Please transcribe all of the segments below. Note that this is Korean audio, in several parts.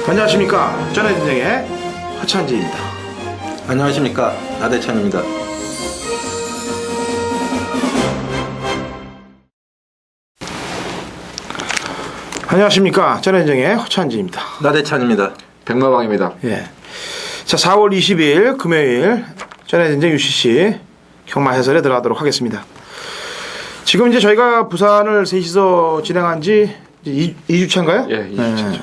안녕하십니까. 전해진정의 허찬지입니다. 안녕하십니까. 나대찬입니다. 안녕하십니까. 전해진정의 허찬지입니다. 나대찬입니다. 백마방입니다. 예. 자, 4월 20일 금요일 전해진정 UCC 경마 해설에 들어가도록 하겠습니다. 지금 이제 저희가 부산을 셋이서 진행한 지 2주차인가요? 예, 2주차죠.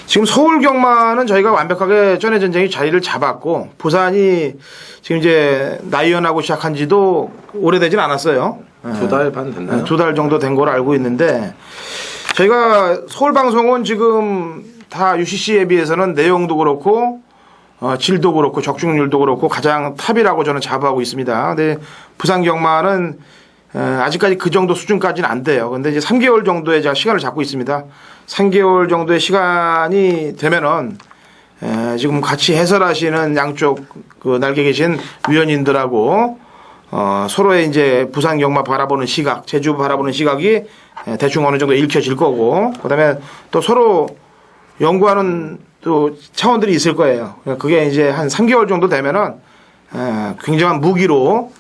지금 서울 경마는 저희가 완벽하게 전해전쟁이 자리를 잡았고, 부산이 지금 이제 나이언하고 시작한 지도 오래되진 않았어요. 2달 반 됐나요? 2달 정도 된 걸로 알고 있는데, 저희가 서울 방송은 지금 다 UCC에 비해서는 내용도 그렇고, 질도 그렇고, 적중률도 그렇고, 가장 탑이라고 저는 자부하고 있습니다. 근데 부산 경마는 아직까지 그 정도 수준까지는 안 돼요. 근데 이제 3개월 정도의 제가 시간을 잡고 있습니다. 3개월 정도의 시간이 되면은 지금 같이 해설하시는 양쪽 그 날개 계신 위원님들하고 서로의 이제 부산 경마 바라보는 시각, 제주 바라보는 시각이 대충 어느 정도 읽혀질 거고, 그다음에 또 서로 연구하는 또 차원들이 있을 거예요. 그게 이제 한 3개월 정도 되면은 굉장한 무기로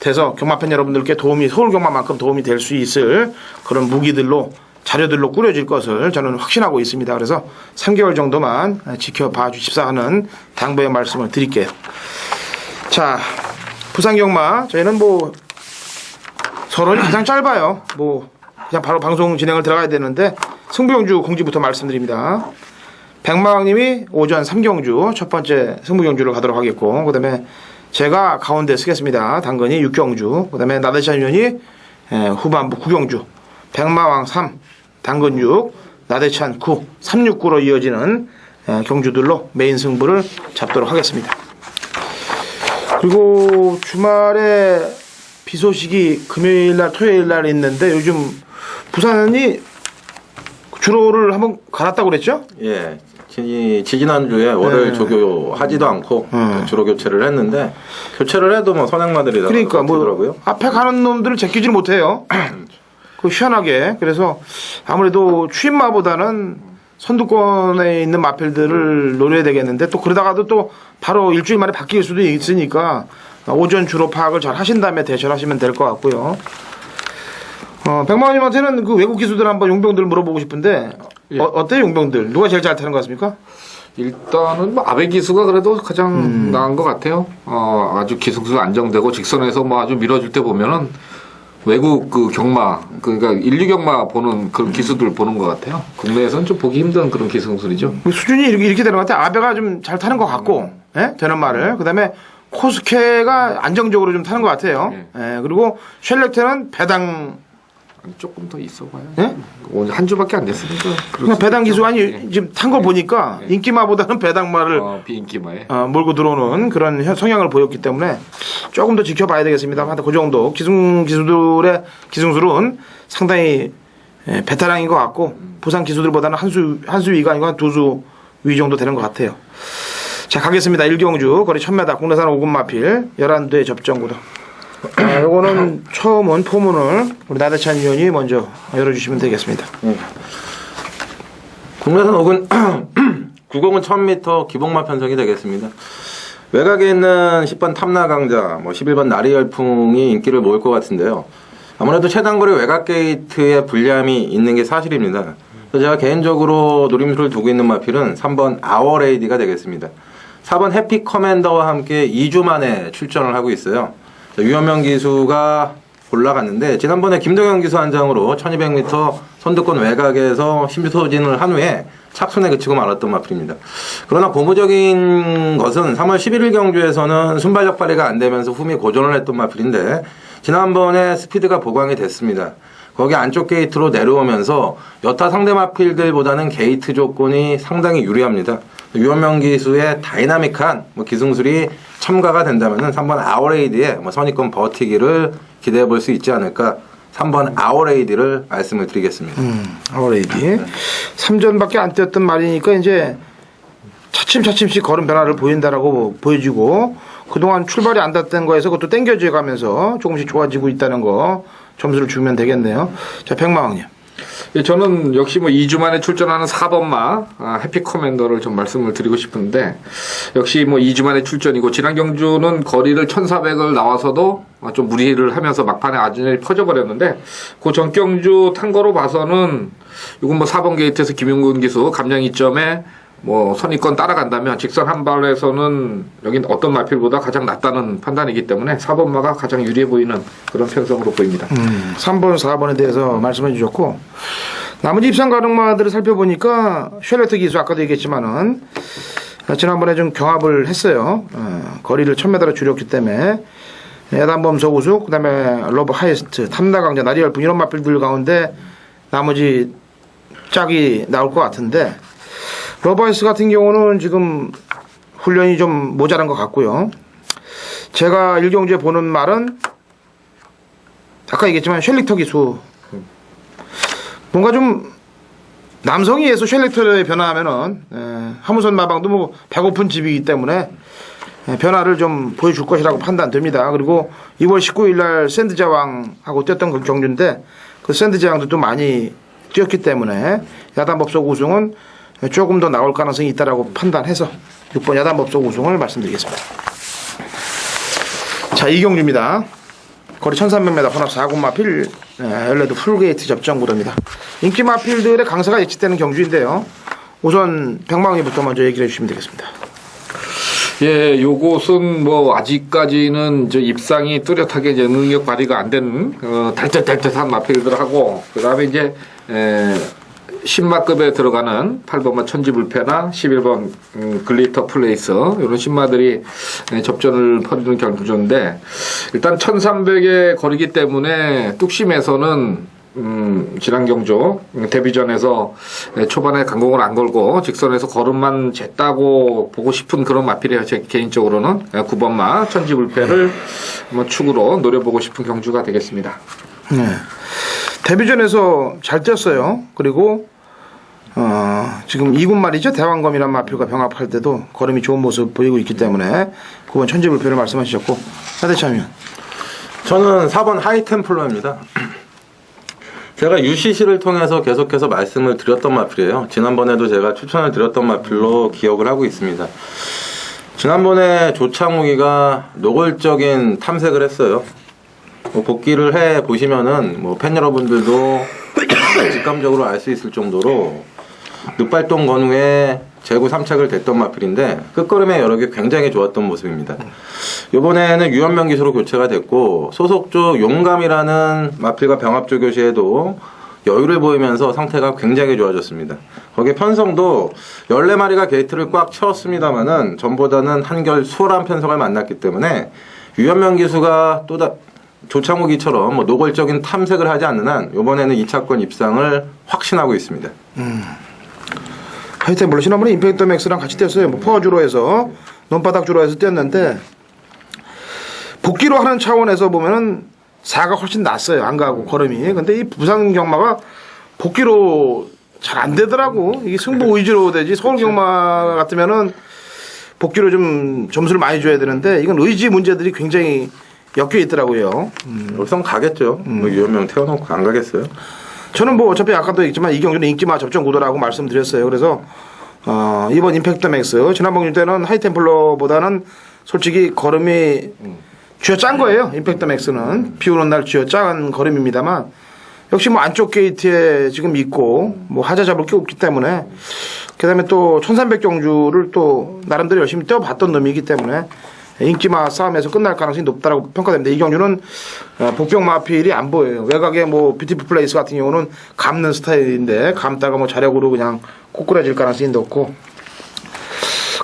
돼서 경마팬 여러분들께 서울 경마만큼 도움이 될 수 있을 그런 무기들로, 자료들로 꾸려질 것을 저는 확신하고 있습니다. 그래서 3개월 정도만 지켜봐 주십사 하는 당부의 말씀을 드릴게요. 자, 부산 경마 저희는 뭐 서론이 가장 짧아요. 뭐 그냥 바로 방송 진행을 들어가야 되는데 승부경주 공지부터 말씀드립니다. 백마왕님이 오전 3경주 첫 번째 승부경주를 가도록 하겠고, 그다음에 제가 가운데 쓰겠습니다. 당근이 6경주, 그다음에 나대찬 위원이 후반부 9경주, 백마왕 3, 당근 6, 나대찬 9, 369로 이어지는 경주들로 메인 승부를 잡도록 하겠습니다. 그리고 주말에 비 소식이 금요일날 토요일날 있는데, 요즘 부산이 주로를 한번 갈았다고 그랬죠? 예. 지지난주에 월요일 조교하지도 않고 주로 교체를 했는데, 교체를 해도 뭐 선행마들이 그러니까 뭐 더라고요. 앞에 가는 놈들을 제끼질 못해요. 그 희한하게. 그래서 아무래도 추임마보다는 선두권에 있는 마필들을 노려야 되겠는데, 또 그러다가도 또 바로 일주일 만에 바뀔 수도 있으니까 오전 주로 파악을 잘 하신 다음에 대처하시면 될 것 같고요. 백마님한테는 그 외국 기수들 한번 용병들 물어보고 싶은데, 예. 어때요 용병들? 누가 제일 잘 타는 것 같습니까? 일단은 뭐 아베 기수가 그래도 가장 나은 것 같아요. 아주 기승수 안정되고 직선에서 뭐 아주 밀어줄 때 보면은 외국 그 경마, 그러니까 인류 경마 보는 그런 기수들 보는 것 같아요. 국내에서는 좀 보기 힘든 그런 기승술이죠. 수준이 이렇게 되는 것 같아요. 아베가 좀 잘 타는 것 같고, 예? 되는 말을. 그 다음에 코스케가 안정적으로 좀 타는 것 같아요. 예. 그리고 쉘렉트는 배당, 조금 더 있어봐요. 예? 오늘 한 주밖에 안 됐으니까. 그냥 배당 기수 아니 지금 탄 거 보니까 인기마보다는 배당마를 비인기마에. 몰고 들어오는 그런 성향을 보였기 때문에 조금 더 지켜봐야 되겠습니다. 그 정도 기수들의 기승술은 상당히 베테랑인 것 같고, 부산 기수들보다는 한 수 위가 아니고 두 수 위 정도 되는 것 같아요. 자, 가겠습니다. 1경주 거리 1000m 국내산 5금 마필 11대 접전구도. 요거는 처음은 포문을 우리 나대찬 위원이 먼저 열어주시면 되겠습니다. 국내산 5군 90은 1000m 기복마 편성이 되겠습니다. 외곽에 있는 10번 탐나강자, 뭐 11번 나리열풍이 인기를 모을 것 같은데요. 아무래도 최단거리 외곽 게이트에 불리함이 있는 게 사실입니다. 그래서 제가 개인적으로 노림수를 두고 있는 마필은 3번 아워레이디가 되겠습니다. 4번 해피 커맨더와 함께 2주 만에 출전을 하고 있어요. 유현명 기수가 올라갔는데, 지난번에 김동현 기수 한 장으로 1200m 선두권 외곽에서 심소진을 한 후에 착순에 그치고 말았던 마필입니다. 그러나 고무적인 것은 3월 11일 경주에서는 순발력 발휘가 안 되면서 흠이 고전을 했던 마필인데, 지난번에 스피드가 보강이 됐습니다. 거기 안쪽 게이트로 내려오면서 여타 상대 마필들보다는 게이트 조건이 상당히 유리합니다. 유현명 기수의 다이나믹한 기승술이 첨가가 된다면 3번 아워레이디의 선입권 버티기를 기대해 볼 수 있지 않을까. 3번 아워레이디를 말씀을 드리겠습니다. 아워레이디. 3전밖에 안 뛰었던 말이니까 이제 차츰씩 걸음 변화를 보인다라고 보여지고, 그동안 출발이 안 닿던 거에서 그것도 땡겨져 가면서 조금씩 좋아지고 있다는 거 점수를 주면 되겠네요. 자, 백마왕님. 예, 저는 역시 뭐 2주 만에 출전하는 4번마 해피 커맨더를 좀 말씀을 드리고 싶은데 역시 뭐 2주 만에 출전이고 지난 경주는 거리를 1400을 나와서도 좀 무리를 하면서 막판에 아주전이 퍼져버렸는데 그 전 경주 탄 거로 봐서는 이건 뭐 4번 게이트에서 김용근 기수 감량 2점에 뭐 선입권 따라간다면 직선 한 발에서는 여긴 어떤 마필보다 가장 낫다는 판단이기 때문에 4번마가 가장 유리해 보이는 그런 편성으로 보입니다. 3번, 4번에 대해서 말씀해 주셨고 나머지 입상 가능마들을 살펴보니까 쉘레트 기수 아까도 얘기했지만은 지난번에 좀 경합을 했어요. 거리를 1000m로 줄였기 때문에 야단범석 우승, 그다음에 러브 하이스트, 탐나강자, 나리열풍 이런 마필들 가운데 나머지 짝이 나올 것 같은데 러브 하이스트 같은 경우는 지금 훈련이 좀 모자란 것 같고요. 제가 일경주에 보는 말은 아까 얘기했지만 쉘릭터 기수 뭔가 좀 남성이에서 쉘릭터에 변화하면은 하무선 마방도 뭐 배고픈 집이기 때문에 변화를 좀 보여줄 것이라고 판단됩니다. 그리고 2월 19일 날 샌드제왕하고 뛰었던 그 경주인데 그 샌드제왕도 좀 많이 뛰었기 때문에 야단법석 우승은 조금 더 나올 가능성이 있다라고 판단해서 6번 야단법석 우승을 말씀드리겠습니다. 자, 이 경주입니다. 거리 1300m 혼합 4군 마필 열레드 풀게이트 접전 구도입니다. 인기 마필들의 강세가 예측되는 경주인데요. 우선 백망이부터 먼저 얘기를 해주시면 되겠습니다. 예, 요것은 뭐 아직까지는 이제 입상이 뚜렷하게 이제 능력 발휘가 안 된 달뜻달뜻한 마필들하고 그다음에 이제 10마급에 들어가는 8번마 천지불패나 11번 글리터 플레이스 이런 신마들이 접전을 벌이는 경주인데 일단 1300의 거리기 때문에 뚝심에서는 지난 경주 데뷔전에서 초반에 강공을 안 걸고 직선에서 걸음만 쟀다고 보고 싶은 그런 마필이에요. 제 개인적으로는 9번마 천지불패를 한번 축으로 노려보고 싶은 경주가 되겠습니다. 네. 데뷔전에서 잘 뛰었어요. 그리고 지금 2군 말이죠. 대왕검이란 마필과 병합할 때도 걸음이 좋은 모습 보이고 있기 때문에 9번 천지불패를 말씀하셨고 하대참이요. 저는 4번 하이템플러입니다. 제가 UCC를 통해서 계속해서 말씀을 드렸던 마필이에요. 지난번에도 제가 추천을 드렸던 마필로 기억을 하고 있습니다. 지난번에 조창욱이가 노골적인 탐색을 했어요. 뭐 복귀를 해 보시면은 뭐 팬 여러분들도 직감적으로 알 수 있을 정도로 늑발동 건우에 재구 3착을 댔던 마필인데 끝걸음의 여력이 굉장히 좋았던 모습입니다. 이번에는 유현명 기수로 교체가 됐고 소속조 용감이라는 마필과 병합조 교시에도 여유를 보이면서 상태가 굉장히 좋아졌습니다. 거기에 편성도 14마리가 게이트를 꽉 채웠습니다만은 전보다는 한결 수월한 편성을 만났기 때문에 유현명 기수가 조창욱이처럼 뭐 노골적인 탐색을 하지 않는 한 이번에는 2차권 입상을 확신하고 있습니다. 하여튼 물론 지난번에 임팩트 맥스랑 같이 뛰었어요. 뭐 퍼주로 해서 논바닥 주로 해서 뛰었는데 복귀로 하는 차원에서 보면은 4가 훨씬 낫어요. 안 가고 걸음이. 근데 이 부산 경마가 복귀로 잘 안 되더라고. 이게 승부 의지로 되지. 서울 경마 같으면은 복귀로 좀 점수를 많이 줘야 되는데 이건 의지 문제들이 굉장히 엮여 있더라고요. 여기선 가겠죠. 뭐 유현명 태워놓고 안 가겠어요? 저는 뭐 어차피 아까도 얘기했지만 이 경기는 인기마 접전 구도라고 말씀드렸어요. 그래서 이번 임팩트 맥스 지난번 때는 하이템플러보다는 솔직히 걸음이 쥐어짠 거예요. 임팩트 맥스는 비 오는 날 쥐어짠 걸음입니다만 역시 뭐 안쪽 게이트에 지금 있고 뭐 하자 잡을 게 없기 때문에 그다음에 또 1300 경주를 또 나름대로 열심히 뛰어봤던 놈이기 때문에 인기마 싸움에서 끝날 가능성이 높다라고 평가됩니다. 이 경주는 복병 마필이 안 보여요. 외곽에 뭐 뷰티풀 플레이스 같은 경우는 감는 스타일인데 감다가 뭐 자력으로 그냥 꼬꾸라질 가능성이 높고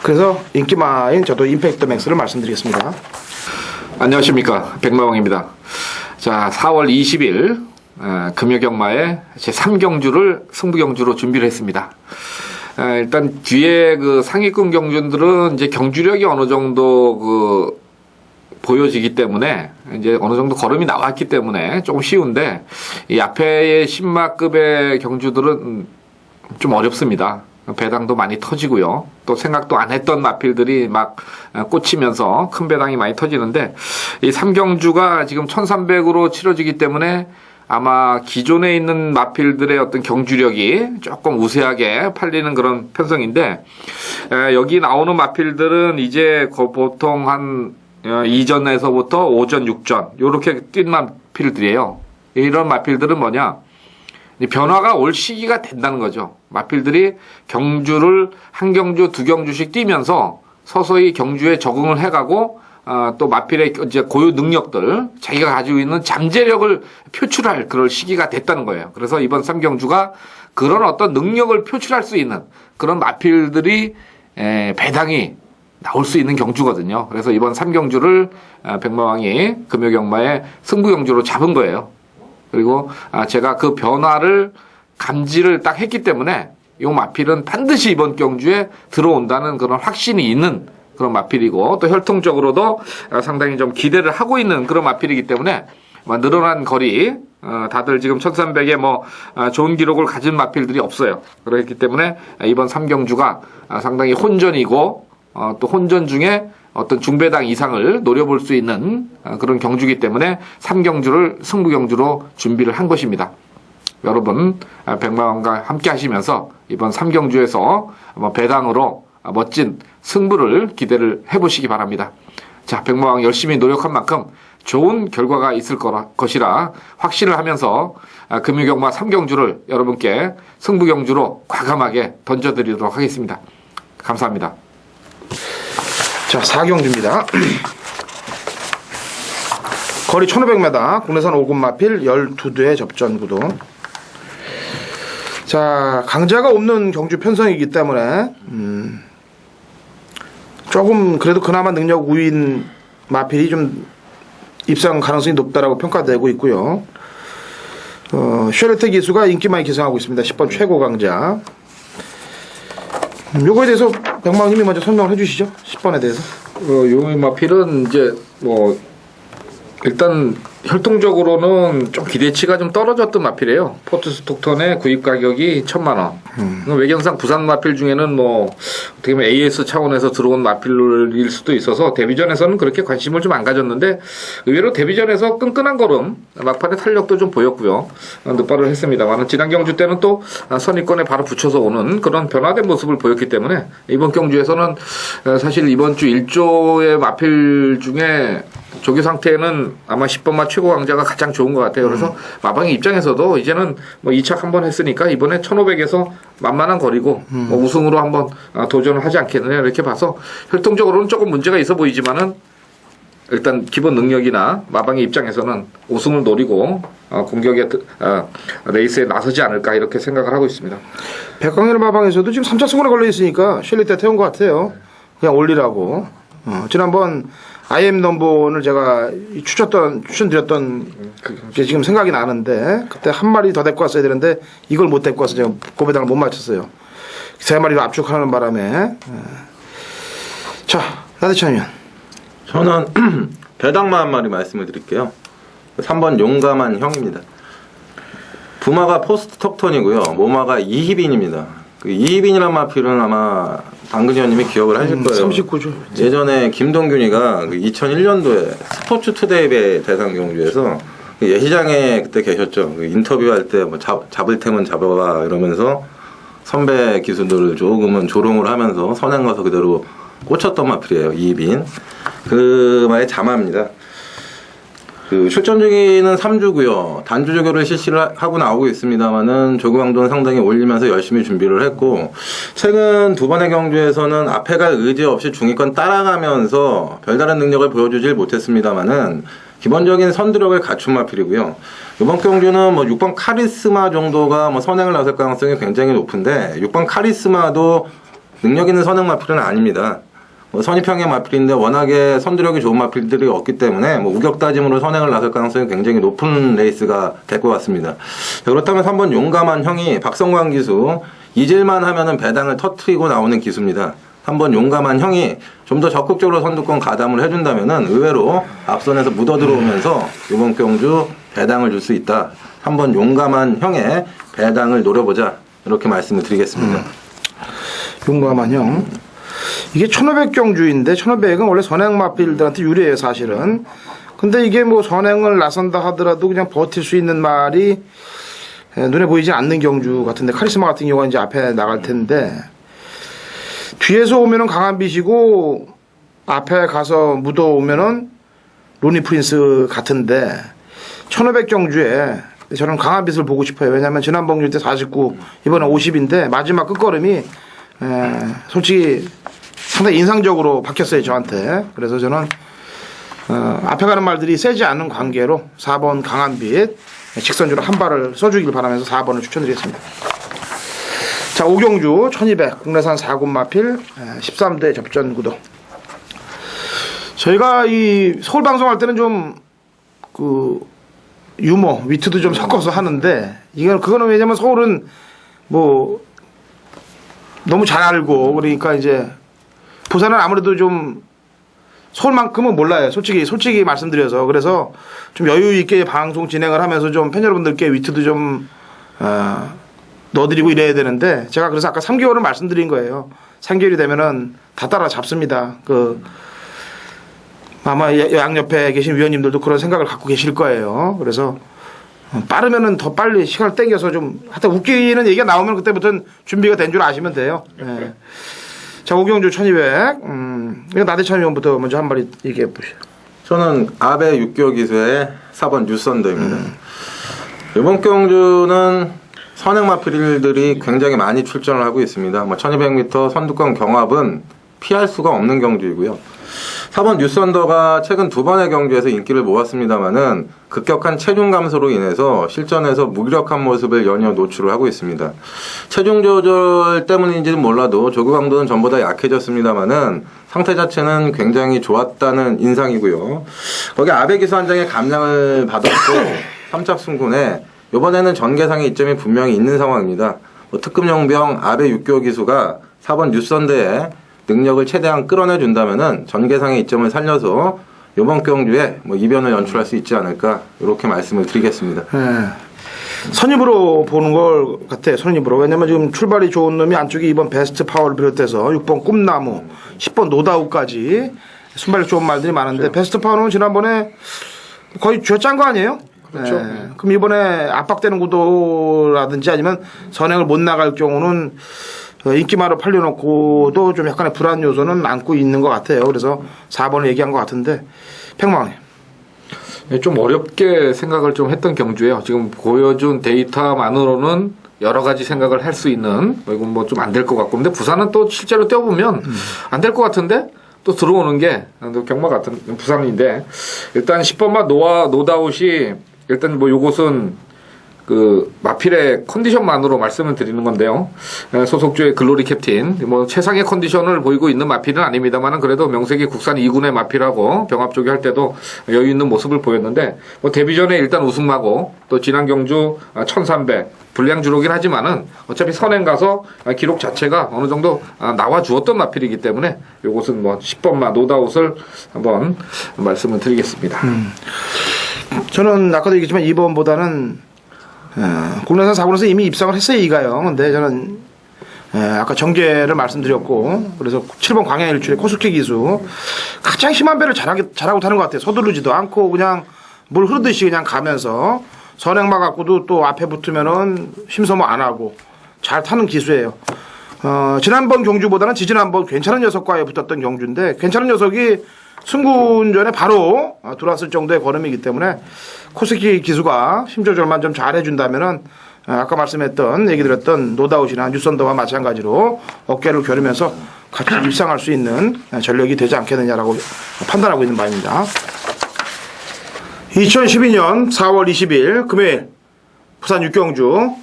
그래서 인기마인 저도 임팩트 맥스를 말씀드리겠습니다. 안녕하십니까, 백마왕입니다. 자, 4월 20일 금요경마의 제 3경주를 승부경주로 준비를 했습니다. 일단 뒤에 그 상위권 경주들은 이제 경주력이 어느 정도 보여지기 때문에 이제 어느 정도 걸음이 나왔기 때문에 조금 쉬운데 이 앞에의 10마급의 경주들은 좀 어렵습니다. 배당도 많이 터지고요. 또 생각도 안 했던 마필들이 막 꽂히면서 큰 배당이 많이 터지는데 이 3경주가 지금 1300으로 치러지기 때문에 아마 기존에 있는 마필들의 어떤 경주력이 조금 우세하게 팔리는 그런 편성인데 여기 나오는 마필들은 이제 보통 한 이전에서부터 5전, 6전 요렇게 뛴 마필들이에요. 이런 마필들은 뭐냐? 변화가 올 시기가 된다는 거죠. 마필들이 경주를 한 경주, 두 경주씩 뛰면서 서서히 경주에 적응을 해가고 또 마필의 이제 고유 능력들, 자기가 가지고 있는 잠재력을 표출할 그럴 시기가 됐다는 거예요. 그래서 이번 3경주가 그런 어떤 능력을 표출할 수 있는 그런 마필들이 배당이 나올 수 있는 경주거든요. 그래서 이번 3경주를 백마왕이 금요경마의 승부경주로 잡은 거예요. 그리고 제가 그 변화를 감지를 딱 했기 때문에 이 마필은 반드시 이번 경주에 들어온다는 그런 확신이 있는 그런 마필이고 또 혈통적으로도 상당히 좀 기대를 하고 있는 그런 마필이기 때문에 늘어난 거리 다들 지금 1300에 뭐 좋은 기록을 가진 마필들이 없어요. 그렇기 때문에 이번 3경주가 상당히 혼전이고 또 혼전 중에 어떤 중배당 이상을 노려볼 수 있는 그런 경주이기 때문에 3경주를 승부경주로 준비를 한 것입니다. 여러분 백마왕과 함께 하시면서 이번 3경주에서 배당으로 멋진 승부를 기대를 해보시기 바랍니다. 자, 백마왕 열심히 노력한 만큼 좋은 결과가 있을 것이라 확신을 하면서 금요경마 3경주를 여러분께 승부경주로 과감하게 던져드리도록 하겠습니다. 감사합니다. 자, 4경주입니다. 거리 1500m, 국내산 5급 마필 12대 접전 구도. 자, 강자가 없는 경주 편성이기 때문에 조금 그래도 그나마 능력 우위인 마필이 좀 입상 가능성이 높다라고 평가되고 있고요. 쉐르테 기수가 인기 많이 기승하고 있습니다. 10번 최고 강자. 요거에 대해서 백마왕님이 먼저 설명을 해주시죠. 10번에 대해서. 요 마필은 이제 뭐 일단 혈통적으로는 좀 기대치가 좀 떨어졌던 마필이에요. 포트스톡턴의 구입 가격이 1,000,000원. 외경상 부산 마필 중에는 뭐 어떻게 보면 AS 차원에서 들어온 마필일 수도 있어서 데뷔전에서는 그렇게 관심을 좀 안 가졌는데 의외로 데뷔전에서 끈끈한 걸음 막판에 탄력도 좀 보였고요. 늑발을 했습니다만 지난 경주 때는 또 선입권에 바로 붙여서 오는 그런 변화된 모습을 보였기 때문에 이번 경주에서는 사실 이번 주 1조의 마필 중에 조교 상태는 아마 10번마 최고 강자가 가장 좋은 것 같아요. 그래서 마방의 입장에서도 이제는 뭐 2착 한번 했으니까 이번에 1500에서 만만한 거리고 뭐 우승으로 한번 도전을 하지 않겠느냐 이렇게 봐서 혈통적으로는 조금 문제가 있어 보이지만은 일단 기본 능력이나 마방의 입장에서는 우승을 노리고 공격의 레이스에 나서지 않을까 이렇게 생각을 하고 있습니다. 백광열 마방에서도 지금 3차 승부에 걸려 있으니까 쉘리테 태운 것 같아요. 그냥 올리라고. 지난번 IM 넘버원을 제가 추천드렸던 게 지금 생각이 나는데 그때 한 마리 더 데리고 왔어야 되는데 이걸 못 데리고 와서 제가 고배당을 못 맞췄어요. 세 마리로 압축하는 바람에. 자, 나대찬 의원. 저는 배당마 한 마리 말씀을 드릴게요. 3번 용감한 형입니다. 부마가 포스트 턱턴이고요. 모마가 이희빈입니다. 그 이희빈이란 마필은 아마 당근 의원님이 기억을 하실 거예요. 39조. 예전에 김동균이가 2001년도에 스포츠 투데이배 대상 경주에서 예시장에 그때 계셨죠. 인터뷰할 때 뭐 잡을 테면 잡아봐 이러면서 선배 기수들을 조금은 조롱을 하면서 선행 가서 그대로 꽂혔던 마필이에요. 이희빈. 그 말의 자마입니다. 그 출전 주기는 3주고요. 단주 조교를 실시를 하고 나오고 있습니다만은 조교 강도는 상당히 올리면서 열심히 준비를 했고 최근 두 번의 경주에서는 앞에 갈 의지 없이 중위권 따라가면서 별다른 능력을 보여주질 못했습니다만은 기본적인 선두력을 갖춘 마필이고요. 이번 경주는 뭐 6번 카리스마 정도가 뭐 선행을 나설 가능성이 굉장히 높은데 6번 카리스마도 능력 있는 선행 마필은 아닙니다. 뭐 선입형의 마필인데 워낙에 선두력이 좋은 마필들이 없기 때문에 뭐 우격 따짐으로 선행을 나설 가능성이 굉장히 높은 레이스가 될 것 같습니다. 자, 그렇다면 3번 용감한 형이 박성광 기수 잊을만 하면은 배당을 터트리고 나오는 기수입니다. 3번 용감한 형이 좀 더 적극적으로 선두권 가담을 해준다면은 의외로 앞선에서 묻어 들어오면서 이번 경주 배당을 줄 수 있다. 3번 용감한 형의 배당을 노려보자 이렇게 말씀을 드리겠습니다. 용감한 형. 이게 1500경주인데 1500은 원래 선행마필들한테 유리해요 사실은. 근데 이게 뭐 선행을 나선다 하더라도 그냥 버틸 수 있는 말이 눈에 보이지 않는 경주 같은데, 카리스마 같은 경우가 이제 앞에 나갈 텐데, 뒤에서 오면은 강한 빛이고 앞에 가서 묻어 오면은 로니 프린스 같은데, 1500 경주에 저는 강한 빛을 보고 싶어요. 왜냐하면 지난번 경주 때 49, 이번에 50인데 마지막 끝걸음이 솔직히 상당히 인상적으로 박혔어요, 저한테. 그래서 저는 앞에 가는 말들이 세지 않은 관계로 4번 강한 빛 직선주로 한 발을 써주길 바라면서 4번을 추천드리겠습니다. 자, 5경주 1200 국내산 4군 마필 13대 접전 구도. 저희가 이 서울 방송할 때는 좀 유머, 위트도 좀 섞어서 하는데, 그거는 왜냐면 서울은 뭐 너무 잘 알고, 그러니까 이제 부산은 아무래도 좀 서울만큼은 몰라요. 솔직히 말씀드려서. 그래서 좀 여유 있게 방송 진행을 하면서 좀 팬 여러분들께 위트도 좀 넣어드리고 이래야 되는데, 제가 그래서 아까 3개월을 말씀드린 거예요. 3개월이 되면은 다 따라 잡습니다. 아마 양옆에 계신 위원님들도 그런 생각을 갖고 계실 거예요. 그래서 빠르면은 더 빨리 시간을 땡겨서 좀 하여튼 웃기는 얘기가 나오면 그때부터는 준비가 된 줄 아시면 돼요. 네. 자, 5경주 1200 이거 나대찬 의원부터 먼저 한 마디 얘기해 보시죠. 저는 아베 6개월 기수의 4번 뉴선더입니다. 이번 경주는 선행 마필들이 굉장히 많이 출전을 하고 있습니다. 1200m 선두권 경합은 피할 수가 없는 경주이고요. 4번 뉴선더가 최근 2번의 경주에서 인기를 모았습니다만은 급격한 체중 감소로 인해서 실전에서 무기력한 모습을 연이어 노출을 하고 있습니다. 체중 조절 때문인지는 몰라도 조교 강도는 전보다 약해졌습니다만은 상태 자체는 굉장히 좋았다는 인상이고요. 거기 아베 기수 한 장의 감량을 받았고 3착 승군에 이번에는 전개상의 이점이 분명히 있는 상황입니다. 특급 용병 아베 6개월 기수가 4번 뉴선더에 능력을 최대한 끌어내준다면은 전개상의 이점을 살려서 이번 경주에 이변을 연출할 수 있지 않을까, 이렇게 말씀을 드리겠습니다. 네. 선입으로 보는 걸 같아요. 선입으로. 왜냐면 지금 출발이 좋은 놈이 안쪽에 이번 베스트 파워를 비롯해서 6번 꿈나무, 10번 노다우까지 순발력 좋은 말들이 많은데, 그렇죠. 베스트 파워는 지난번에 거의 쥐어짠 거 아니에요? 그렇죠. 네. 그럼 이번에 압박되는 구도라든지 아니면 선행을 못 나갈 경우는 인기마로 팔려놓고도 좀 약간의 불안 요소는 안고 있는 것 같아요. 그래서 4번을 얘기한 것 같은데, 팽망님. 좀 어렵게 생각을 좀 했던 경주예요. 지금 보여준 데이터만으로는 여러 가지 생각을 할 수 있는, 이건 뭐 좀 안 될 것 같고, 근데 부산은 또 실제로 뛰어보면 안 될 것 같은데 또 들어오는 게 경마 같은 부산인데, 일단 10번마 노다웃이 일단 뭐 요것은 마필의 컨디션만으로 말씀을 드리는 건데요. 소속주의 글로리 캡틴, 최상의 컨디션을 보이고 있는 마필은 아닙니다만은 그래도 명색이 국산 2군의 마필하고 병합 쪽에 할 때도 여유 있는 모습을 보였는데, 데뷔전에 일단 우승마고, 또 지난 경주 1300 불량 주로긴 하지만은 어차피 선행 가서 기록 자체가 어느 정도 나와 주었던 마필이기 때문에 요것은 10번마 노다웃을 한번 말씀을 드리겠습니다. 저는 아까도 얘기했지만 2번보다는 국내산 4군에서 이미 입상을 했어요, 이가요. 근데 저는 아까 정계를 말씀드렸고, 그래서 7번 광양일출의 코스키 기수 가장 힘한 배를 잘하고 타는 것 같아요. 서두르지도 않고 그냥 물 흐르듯이 그냥 가면서 선행마 갖고도 또 앞에 붙으면은 심소모 안 하고 잘 타는 기수예요. 지난번 경주보다는 지지난번 괜찮은 녀석과에 붙었던 경주인데, 괜찮은 녀석이 승군전에 바로 들어왔을 정도의 걸음이기 때문에 코스키 기수가 힘 조절만 좀 잘 해준다면은 아까 말씀했던 얘기 드렸던 노다웃이나 뉴선더와 마찬가지로 어깨를 겨루면서 같이 입상할 수 있는 전력이 되지 않겠느냐라고 판단하고 있는 바입니다. 2012년 4월 20일 금요일 부산 육경주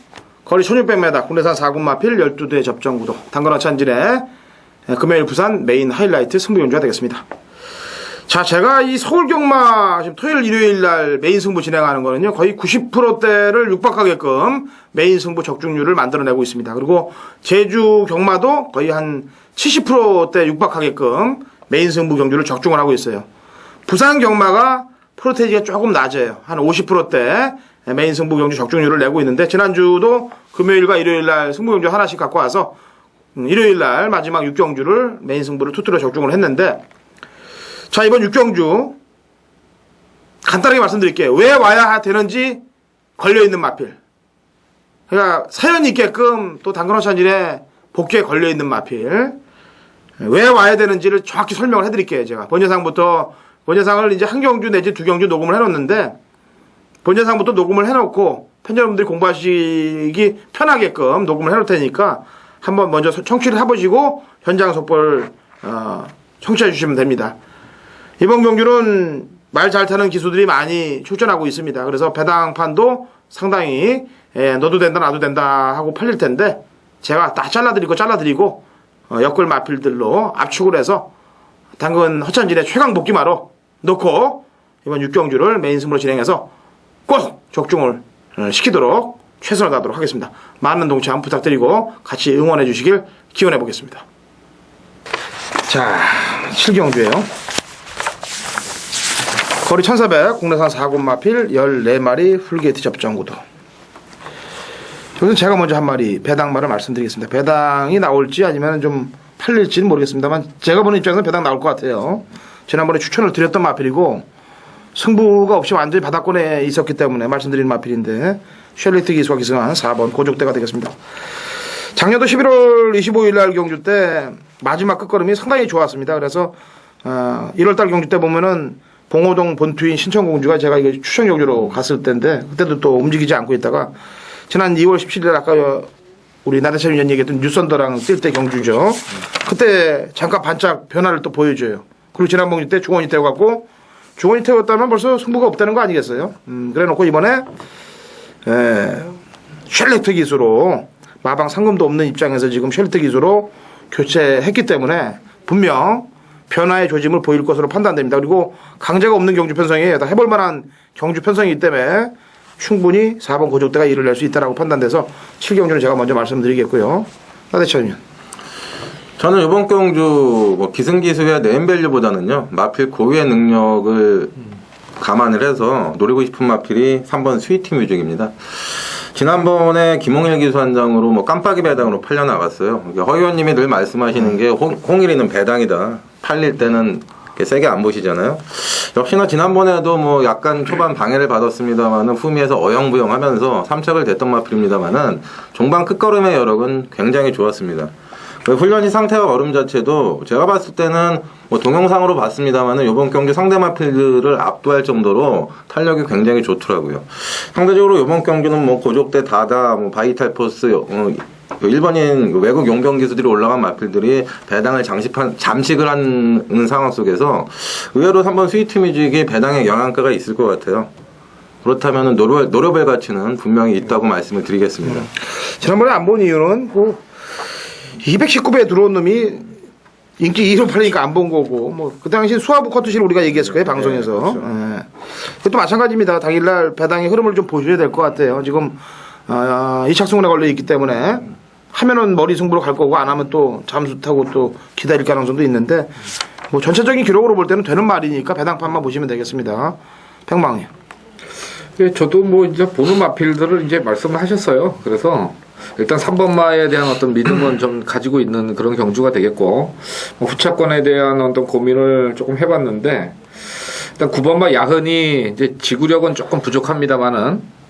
거리 1600m 국내산 4군 마필 12대 접전구도 당근화 찬진의 금요일 부산 메인 하이라이트 승부 연주가 되겠습니다. 자, 제가 이 서울 경마 지금 토요일 일요일 날 메인 승부 진행하는 거는요, 거의 90%대를 육박하게끔 메인 승부 적중률을 만들어내고 있습니다. 그리고 제주 경마도 거의 한 70%대 육박하게끔 메인 승부 경주를 적중을 하고 있어요. 부산 경마가 프로테이지가 조금 낮아요. 한 50%대 메인 승부 경주 적중률을 내고 있는데, 지난주도 금요일과 일요일 날 승부 경주 하나씩 갖고 와서 일요일 날 마지막 6경주를 메인 승부를 투투로 적중을 했는데, 자, 이번 6경주 간단하게 말씀드릴게요. 왜 와야 되는지 걸려있는 마필. 그러니까 사연이 있게끔 또 당근호찬진에 복귀에 걸려있는 마필. 왜 와야 되는지를 정확히 설명을 해드릴게요. 제가 본예상을 이제 한 경주 내지 두 경주 녹음을 해놓는데 본예상부터 녹음을 해놓고 팬여러분들이 공부하시기 편하게끔 녹음을 해놓을 테니까 한번 먼저 청취를 해보시고 현장 속보를 청취해 주시면 됩니다. 이번 경주는 말 잘 타는 기수들이 많이 출전하고 있습니다. 그래서 배당판도 상당히 너도 된다 나도 된다 하고 팔릴 텐데 제가 다 잘라드리고 엮을 마필들로 압축을 해서 당근 허찬진의 최강 복귀마로 놓고 이번 6경주를 메인 승부로 진행해서 꼭 적중을 시키도록 최선을 다하도록 하겠습니다. 많은 동참 부탁드리고 같이 응원해 주시길 기원해 보겠습니다. 자, 7경주예요. 거리 1400 국내산 4군 마필 14마리 풀게이트 접전구도. 여기서 제가 먼저 한 마리 배당말을 말씀드리겠습니다. 배당이 나올지 아니면 좀 팔릴지는 모르겠습니다만 제가 보는 입장에서는 배당 나올 것 같아요. 지난번에 추천을 드렸던 마필이고 승부가 없이 완전히 바닥권에 있었기 때문에 말씀드린 마필인데 쉘리트 기수가 기승한 4번 고족대가 되겠습니다. 작년도 11월 25일 날 경주 때 마지막 끝걸음이 상당히 좋았습니다. 그래서 1월달 경주 때 보면은 봉호동 본투인 신천공주가 제가 이거 추천 경주로 갔을 때인데 그때도 또 움직이지 않고 있다가 지난 2월 17일 아까 우리 나대찬 위원 얘기했던 뉴선더랑 뛸 때 경주죠. 그때 잠깐 반짝 변화를 또 보여줘요. 그리고 지난번 때 중원이 태워갖고 중원이 태웠다면 벌써 승부가 없다는 거 아니겠어요? 그래 놓고 이번에 쉘리트 기수로 마방 상금도 없는 입장에서 지금 쉘리트 기수로 교체했기 때문에 분명 변화의 조짐을 보일 것으로 판단됩니다. 그리고 강제가 없는 경주 편성이에요. 다 해볼 만한 경주 편성이기 때문에 충분히 4번 고족대가 일을 낼 수 있다라고 판단돼서 7경주는 제가 먼저 말씀드리겠고요. 나대찬 위원. 저는 이번 경주 기승기수의 네임밸류보다는요 마필 고유의 능력을 감안을 해서 노리고 싶은 마필이 3번 스위티 뮤직입니다. 지난번에 김홍일 기수한장으로 깜빡이 배당으로 팔려 나갔어요. 허 의원님이 늘 말씀하시는 게 홍일이는 배당이다. 팔릴 때는 세게 안 보시잖아요. 역시나 지난번에도 약간 초반 방해를 받았습니다만은 후미에서 어영부영하면서 3착을 댔던 마필입니다만은 종반 끝걸음의 여력은 굉장히 좋았습니다. 훈련시 상태와 얼음 자체도 제가 봤을 때는 동영상으로 봤습니다만은 이번 경기 상대 마필들을 압도할 정도로 탄력이 굉장히 좋더라고요. 상대적으로 이번 경기는 고족대 다다 바이탈 포스 일본인 외국 용병 기수들이 올라간 마필들이 배당을 잠식을 하는 상황 속에서 의외로 3번 스위트 뮤직이 배당에 영향가가 있을 것 같아요. 그렇다면 노려볼 가치는 분명히 있다고 말씀을 드리겠습니다. 지난번에 안 본 이유는 219배에 들어온 놈이 인기 2로 팔리니까 안 본 거고 그 당시 수화부 커트실 우리가 얘기했을 거예요 방송에서. 네, 그렇죠. 그것도 마찬가지입니다. 당일날 배당의 흐름을 좀 보셔야 될 것 같아요. 지금 2착 승운에 걸려 있기 때문에 하면은 머리 승부로 갈 거고 안 하면 또 잠수 타고 또 기다릴 가능성도 있는데 전체적인 기록으로 볼 때는 되는 말이니까 배당판만 보시면 되겠습니다. 백망이. 예, 저도 이제 보는 마필들을 이제 말씀을 하셨어요. 그래서 일단 3번마에 대한 어떤 믿음은 좀 가지고 있는 그런 경주가 되겠고 후차권에 대한 어떤 고민을 조금 해봤는데 일단 9번마 야흔이 이제 지구력은 조금 부족합니다만은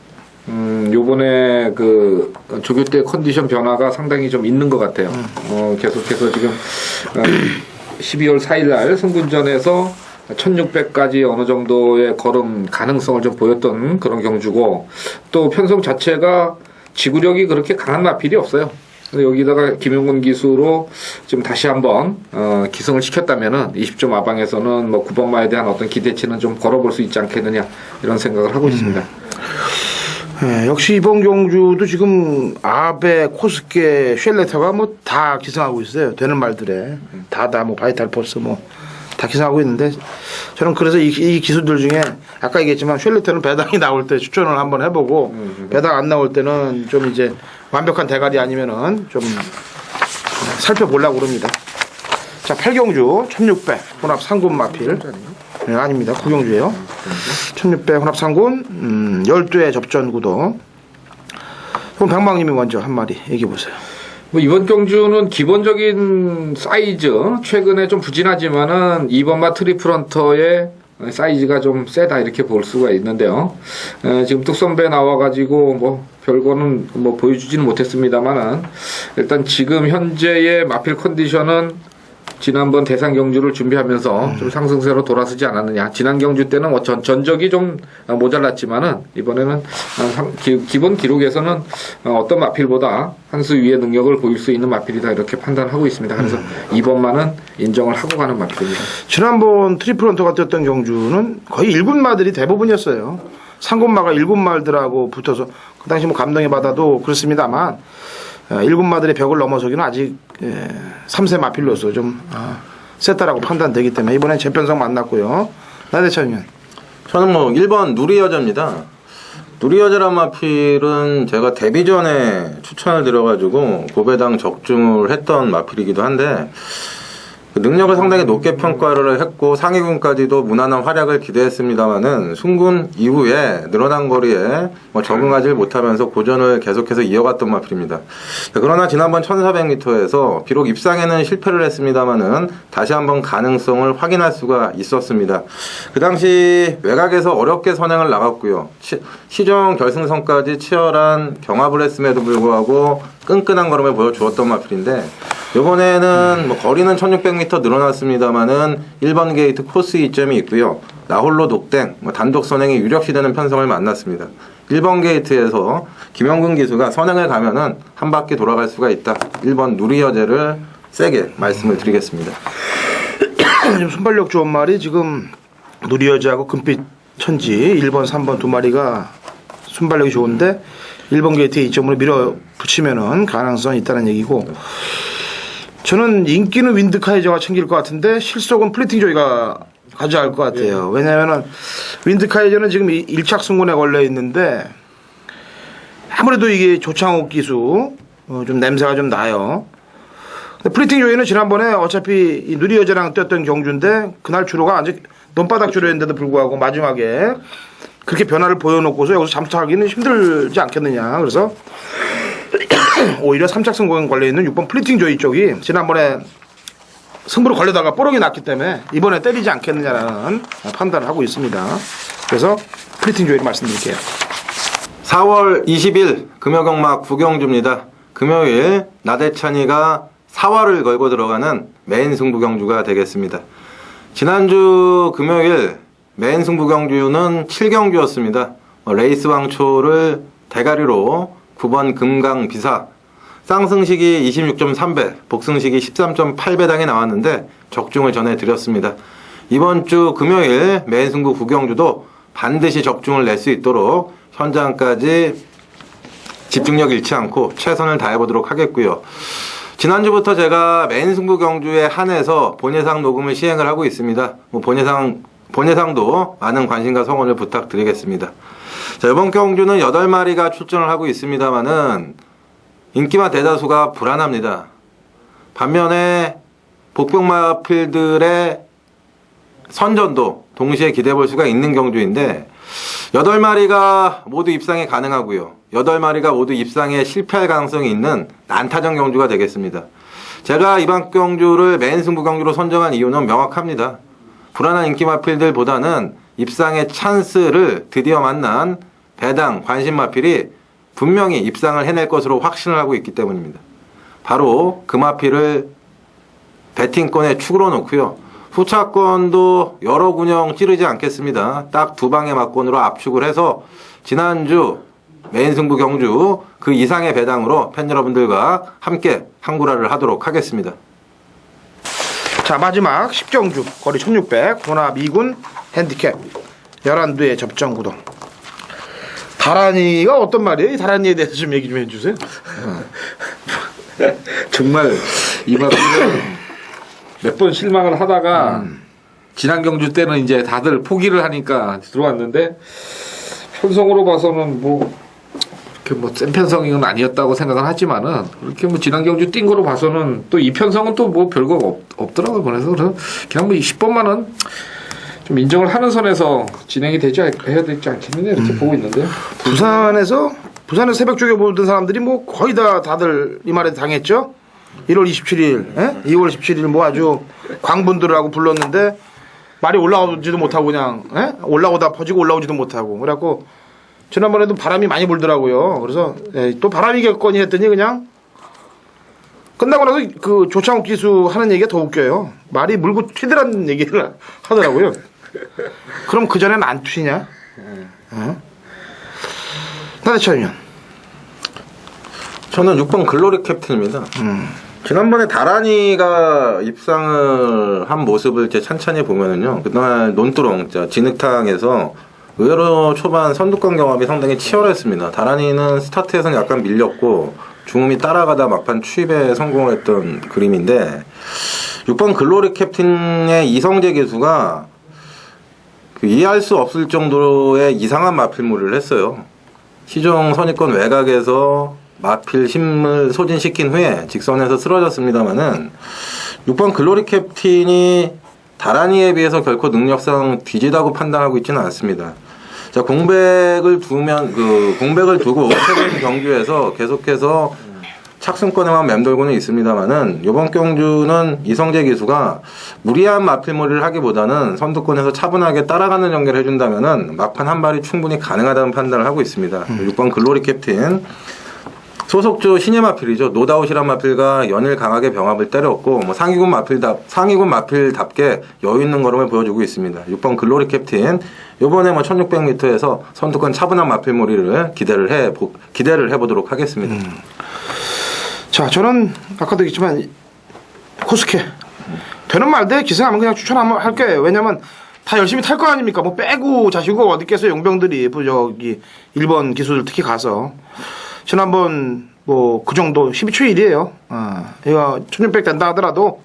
요번에 그 조교 때 컨디션 변화가 상당히 좀 있는 것 같아요. 계속해서 지금 12월 4일 날 승군전에서 1600까지 어느 정도의 걸음 가능성을 좀 보였던 그런 경주고 또 편성 자체가 지구력이 그렇게 강한 마필이 없어요. 근데 여기다가 김용근 기수로 지금 다시 한번 기승을 시켰다면은 20점 마방에서는 9번마에 대한 어떤 기대치는 좀 걸어볼 수 있지 않겠느냐 이런 생각을 하고 있습니다. 네, 역시 이번 경주도 지금 아베, 코스케, 쉘레터가 다 기승하고 있어요. 되는 말들에 다다 바이탈 포스 다 기승하고 있는데 저는 그래서 이 기수들 중에 아까 얘기했지만 쉘레터는 배당이 나올 때 추천을 한번 해보고 배당 안 나올 때는 좀 이제 완벽한 대가리 아니면은 좀 살펴보려고 그럽니다. 자, 8경주 1600 혼합 상군 마필. 네, 아닙니다. 9경주예요. 1600 혼합 상군 12회 접전 구도. 그럼 백망님이 먼저 한 마디 얘기해 보세요. 이번 경주는 기본적인 사이즈 최근에 좀 부진하지만은 2번마 트리플런터의 사이즈가 좀 세다 이렇게 볼 수가 있는데요. 지금 뚝선배 나와가지고 뭐 별거는 뭐 보여주지는 못했습니다만은 일단 지금 현재의 마필 컨디션은 지난번 대상 경주를 준비하면서 좀 상승세로 돌아서지 않았느냐. 지난 경주 때는 뭐 전적이 좀 모자랐지만은 이번에는 기본 기록에서는 어떤 마필보다 한 수 위의 능력을 보일 수 있는 마필이다 이렇게 판단하고 있습니다. 그래서 이번만은 인정을 하고 가는 마필입니다. 지난번 트리플 헌터가 뛰었던 경주는 거의 1군마들이 대부분이었어요. 상군마가 1군마들하고 붙어서 그 당시 뭐 감동의 바다도 그렇습니다만 1군마들의 벽을 넘어서기는 아직 3세 마필로서 좀 셌다라고 판단되기 때문에 이번엔 재편성 만났고요. 나대찬 의원. 저는 뭐 1번 누리여자입니다. 누리여자란 마필은 제가 데뷔 전에 추천을 드려가지고 고배당 적중을 했던 마필이기도 한데 그 능력을 상당히 높게 평가를 했고 상위군까지도 무난한 활약을 기대했습니다만은 순군 이후에 늘어난 거리에 뭐 적응하지 못하면서 고전을 계속해서 이어갔던 마필입니다. 그러나 지난번 1400m에서 비록 입상에는 실패를 했습니다만은 다시 한번 가능성을 확인할 수가 있었습니다. 그 당시 외곽에서 어렵게 선행을 나갔고요. 시정 결승선까지 치열한 경합을 했음에도 불구하고 끈끈한 걸음을 보여주었던 마필인데 이번에는 뭐 거리는 1600m 늘어났습니다만은 1번 게이트 코스 이점이 있고요. 나홀로 독댕, 단독 선행이 유력시되는 편성을 만났습니다. 1번 게이트에서 김영근 기수가 선행을 가면은 한 바퀴 돌아갈 수가 있다. 1번 누리여제를 세게 말씀을 드리겠습니다. 순발력 좋은 말이 지금 누리여자하고 금빛 천지 1번, 3번 두 마리가 순발력이 좋은데 1번 게이트에 2점으로 밀어붙이면은 가능성이 있다는 얘기고 저는 인기는 윈드카이저가 챙길 것 같은데 실속은 플리팅 조이가 가져갈 것 같아요. 왜냐하면은 윈드카이저는 지금 1착 승군에 걸려 있는데 아무래도 이게 조창욱 기수 좀 냄새가 좀 나요. 근데 플리팅 조이는 지난번에 어차피 이 누리여자랑 뛰었던 경주인데 그날 주로가 아직 논바닥 주로였는데도 불구하고 마지막에 그렇게 변화를 보여놓고서 여기서 잠수하기는 힘들지 않겠느냐. 그래서 오히려 3착 승공에 걸려있는 6번 플리팅 조이 쪽이 지난번에 승부로 걸려다가 뽀록이 났기 때문에 이번에 때리지 않겠느냐라는 판단을 하고 있습니다. 그래서 플리팅 조이를 말씀드릴게요. 4월 20일 금요경막 구경주입니다. 금요일 나대찬이가 4화를 걸고 들어가는 메인 승부 경주가 되겠습니다. 지난주 금요일 메인 승부 경주는 7경주였습니다. 레이스 왕초를 대가리로 9번 금강 비사 쌍승식이 26.3배 복승식이 13.8배당이 나왔는데 적중을 전해드렸습니다. 이번 주 금요일 메인 승부 구경주도 반드시 적중을 낼 수 있도록 현장까지 집중력 잃지 않고 최선을 다해보도록 하겠고요. 지난주부터 제가 메인 승부 경주에 한해서 본예상 녹음을 시행을 하고 있습니다. 본예상도 많은 관심과 성원을 부탁드리겠습니다. 자, 이번 경주는 8마리가 출전을 하고 있습니다만은 인기마 대다수가 불안합니다. 반면에 복병마필들의 선전도 동시에 기대해볼 수가 있는 경주인데 8마리가 모두 입상이 가능하고요. 8마리가 모두 입상에 실패할 가능성이 있는 난타전 경주가 되겠습니다. 제가 이번 경주를 메인 승부 경주로 선정한 이유는 명확합니다. 불안한 인기마필들보다는 입상의 찬스를 드디어 만난 배당 관심마필이 분명히 입상을 해낼 것으로 확신을 하고 있기 때문입니다. 바로 그 마필을 배팅권에 축으로 놓고요. 후차권도 여러 군영 찌르지 않겠습니다. 딱 2방의 막권으로 압축을 해서 지난주 메인 승부 경주 그 이상의 배당으로 팬 여러분들과 함께 항구라를 하도록 하겠습니다. 자, 마지막 10경주 거리 1600 혼합 2군 핸디캡 11두의 접전 구동. 다란이가 어떤 말이에요? 이 다란이에 대해서 좀 얘기 좀 해주세요. 정말 이 마필은 몇 번 실망을 하다가 지난 경주 때는 이제 다들 포기를 하니까 들어왔는데 편성으로 봐서는 뭐 이렇게 뭐 센 편성은 아니었다고 생각은 하지만은 이렇게 뭐 지난 경주 뛴 거로 봐서는 또 이 편성은 또 뭐 별거 없더라고요. 그래서 그냥 뭐 10번만은 좀 인정을 하는 선에서 진행이 해야 되지 않겠느냐 이렇게 보고 있는데요. 부산에서 새벽 쪽에 보던 사람들이 뭐 거의 다들 이 말에 당했죠. 1월 27일, 2월 17일 뭐 아주 광분들하고 불렀는데 말이 올라오지도 못하고 그냥 올라오다 퍼지고 올라오지도 못하고 그래갖고 지난번에도 바람이 많이 불더라고요. 그래서 또 바람이겠거니 했더니 그냥 끝나고 나서 그 조창욱 기수 하는 얘기가 더 웃겨요. 말이 물고 튀더라는 얘기를 하더라고요. 그럼 그 전에는 안 튀냐? 나대찬 의원. 저는 6번 글로리 캡틴입니다. 지난번에 다란이가 입상을 한 모습을 이제 찬찬히 보면은요. 그동안 논두렁, 진흙탕에서 의외로 초반 선두권 경합이 상당히 치열했습니다. 다란이는 스타트에서는 약간 밀렸고 중음이 따라가다 막판 추입에 성공을 했던 그림인데 6번 글로리 캡틴의 이성재 기수가 이해할 수 없을 정도의 이상한 마필물을 했어요. 시종 선입권 외곽에서 마필 힘을 소진시킨 후에 직선에서 쓰러졌습니다만은 6번 글로리 캡틴이 다란이에 비해서 결코 능력상 뒤지다고 판단하고 있지는 않습니다. 자, 공백을 두고 최근 경주에서 계속해서 착승권에만 맴돌고는 있습니다만은 이번 경주는 이성재 기수가 무리한 마필몰이를 하기보다는 선두권에서 차분하게 따라가는 연결을 해준다면은 막판 한 발이 충분히 가능하다는 판단을 하고 있습니다. 6번 글로리 캡틴 소속주 신예 마필이죠. 노다웃이란 마필과 연일 강하게 병합을 때렸고 뭐 상위군 마필답게 여유 있는 걸음을 보여주고 있습니다. 6번 글로리 캡틴 이번에 뭐 1600m에서 선두권 차분한 마필몰이를 기대를 해보도록 하겠습니다. 자, 저는 아까도 얘기했지만 코스케 되는 말대 기생하면 그냥 추천하면 할 거예요. 왜냐면 다 열심히 탈 거 아닙니까? 뭐 빼고 자시고 어디 겠어 용병들이 저기 일본 기수들 특히 가서 지난번 뭐 그 정도 12초 1이에요. 이거 1600 된다 하더라도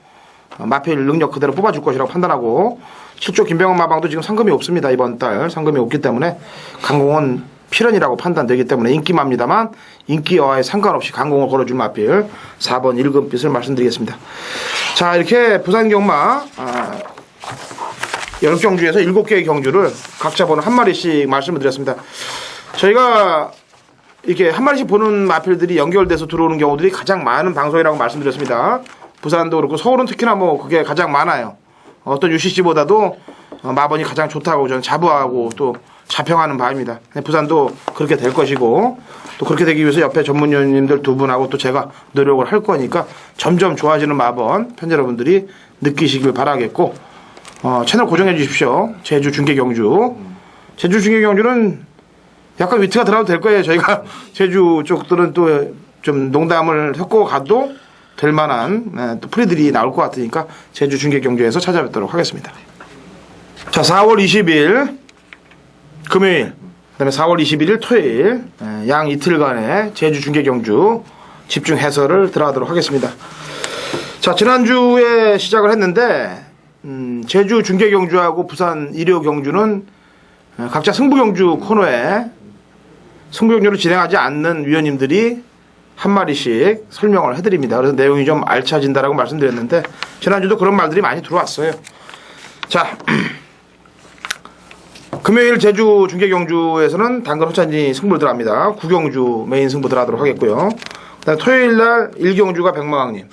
마필 능력 그대로 뽑아줄 것이라고 판단하고 7조 김병헌 마방도 지금 상금이 없습니다. 이번 달 상금이 없기 때문에 강공은 필연이라고 판단되기 때문에 인기마입니다만 인기와에 상관없이 강공을 걸어줄 마필 4번 1금빛을 말씀드리겠습니다. 자, 이렇게 부산 경마 10경주에서 7개의 경주를 각자 보는 한 마리씩 말씀을 드렸습니다. 저희가 이렇게 한 마리씩 보는 마필들이 연결돼서 들어오는 경우들이 가장 많은 방송이라고 말씀드렸습니다. 부산도 그렇고 서울은 특히나 뭐 그게 가장 많아요. 어떤 UCC보다도 마번이 가장 좋다고 저는 자부하고 또 자평하는 바입니다. 부산도 그렇게 될 것이고 또 그렇게 되기 위해서 옆에 전문위원님들 두 분하고 또 제가 노력을 할 거니까 점점 좋아지는 마번 팬 여러분들이 느끼시길 바라겠고 채널 고정해 주십시오. 제주 중계 경주. 제주 중계 경주는 약간 위트가 들어가도 될 거예요. 저희가 제주 쪽들은 또 좀 농담을 섞고 가도 될 만한 또 프리들이 나올 것 같으니까 제주 중계 경주에서 찾아뵙도록 하겠습니다. 자, 4월 20일 금요일, 그다음에 4월 21일 토요일 양 이틀간의 제주 중계 경주 집중 해설을 들어가도록 하겠습니다. 자, 지난주에 시작을 했는데 제주 중계 경주하고 부산 일요 경주는 각자 승부 경주 코너에 승부 경주를 진행하지 않는 위원님들이 한 마리씩 설명을 해드립니다. 그래서 내용이 좀 알차진다라고 말씀드렸는데 지난주도 그런 말들이 많이 들어왔어요. 자, 금요일 제주 중계 경주에서는 당근 호찬이 승부를 들어갑니다. 9경주 메인 승부 들어가도록 하겠고요. 그다음에 토요일 날 1경주가 백마왕님,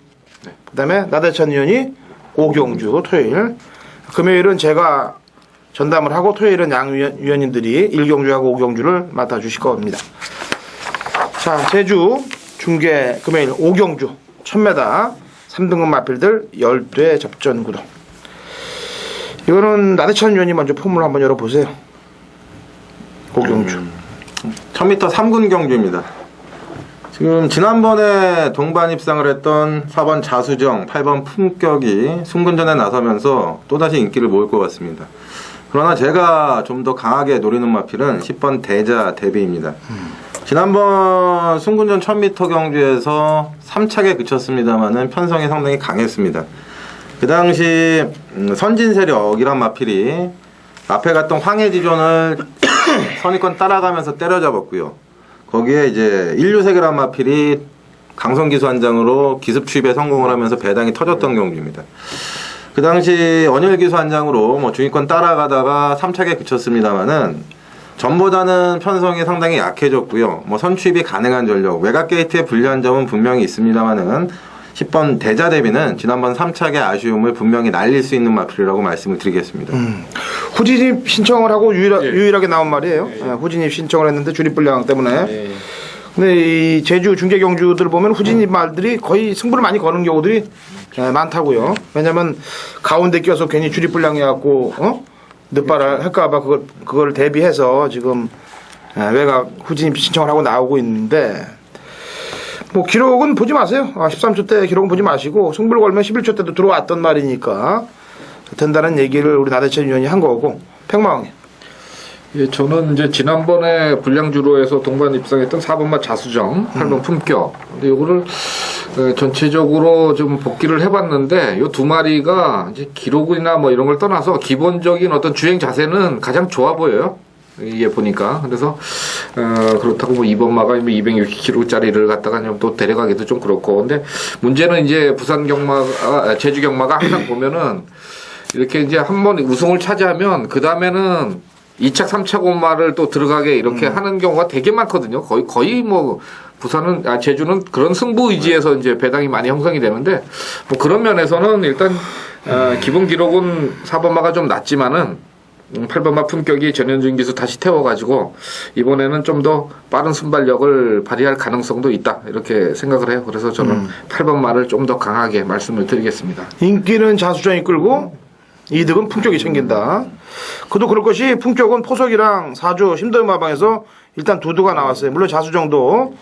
그다음에 나대찬 의원이 5경주 토요일. 금요일은 제가 전담을 하고 토요일은 양 위원님들이 1경주하고 5경주를 맡아주실 겁니다. 자, 제주 중계 금요일 5경주 1000m 3등급 마필들 10대 접전 구도. 이거는 나대찬 위원님 먼저 폼을 한번 열어보세요. 5경주 1000m 3군 경주입니다. 지금 지난번에 동반 입상을 했던 4번 자수정, 8번 품격이 승군전에 나서면서 또다시 인기를 모을 것 같습니다. 그러나 제가 좀 더 강하게 노리는 마필은 10번 대자 대비입니다. 지난번 승군전 1000m 경주에서 3착에 그쳤습니다만은 편성이 상당히 강했습니다. 그 당시 선진 세력이란 마필이 앞에 갔던 황해지존을 선입권 따라가면서 때려잡았고요. 거기에 이제 인류세계란 마필이 강성기수 한 장으로 기습 추입에 성공을 하면서 배당이 터졌던 경주입니다. 그 당시 언일기수 한 장으로 뭐 중위권 따라가다가 3착에 그쳤습니다만은 전보다는 편성이 상당히 약해졌고요. 뭐 선추입이 가능한 전력, 외곽 게이트에 불리한 점은 분명히 있습니다만은 10번 대자 대비는 지난번 3착의 아쉬움을 분명히 날릴 수 있는 마필이라고 말씀을 드리겠습니다. 후진입 신청을 하고 예. 유일하게 나온 말이에요. 후진입 신청을 했는데 주립 분량 때문에. 예. 근데 이 제주 중계 경주들 보면 후진입 말들이 거의 승부를 많이 거는 경우들이 많다고요. 왜냐면 가운데 껴서 괜히 주립 분량해갖고 늦발을 할까봐 그걸 대비해서 지금 외곽 후진입 신청을 하고 나오고 있는데 뭐 기록은 보지 마세요. 13초 때 기록은 보지 마시고 승부를 걸면 11초 때도 들어왔던 말이니까 된다는 얘기를 우리 나대천 위원이 한 거고. 팽망이. 예, 저는 이제 지난번에 불량주로에서 동반 입상했던 4번마 자수정, 8번 품격. 근데 요거를 전체적으로 좀 복귀를 해봤는데 요 두 마리가 이제 기록이나 뭐 이런 걸 떠나서 기본적인 어떤 주행 자세는 가장 좋아 보여요. 이게 보니까. 그래서 그렇다고 뭐 2번마가 260kg짜리를 갖다가 또 데려가기도 좀 그렇고. 근데 문제는 이제 부산 경마가 제주 경마가 항상 보면은 이렇게 이제 한번 우승을 차지하면 그 다음에는 2착, 3착 온마를 또 들어가게 이렇게 하는 경우가 되게 많거든요. 거의 뭐 부산은 제주는 그런 승부 의지에서 이제 배당이 많이 형성이 되는데 뭐 그런 면에서는 일단 기본 기록은 4번마가 좀 낮지만은 8번마 품격이 전현준 기수 다시 태워가지고 이번에는 좀 더 빠른 순발력을 발휘할 가능성도 있다 이렇게 생각을 해요. 그래서 저는 8번마를 좀 더 강하게 말씀을 드리겠습니다. 인기는 자수정이 끌고 이득은 품격이 챙긴다. 그도 그럴 것이 품격은 포석이랑 사주 심도연 마방에서 일단 두두가 나왔어요. 물론 자수정도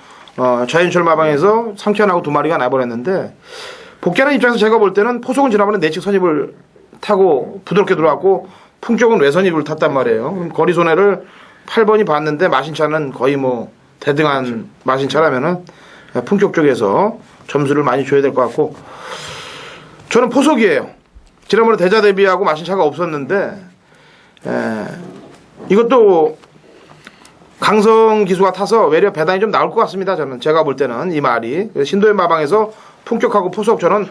자연철 마방에서 상쾌한하고 두 마리가 나버렸는데 복귀하는 입장에서 제가 볼 때는 포석은 지난번에 내측 선입을 타고 부드럽게 들어왔고 품격은 외선입을 탔단 말이에요. 그럼 거리 손해를 8번이 봤는데 마신차는 거의 뭐 대등한 마신차라면은 품격 쪽에서 점수를 많이 줘야 될 것 같고 저는 포석이에요. 지난번에 대자 대비하고 마신차가 없었는데 이것도 강성 기수가 타서 외려 배당이 좀 나올 것 같습니다. 저는 제가 볼 때는 이 말이 신도연 마방에서 품격하고 포석 저는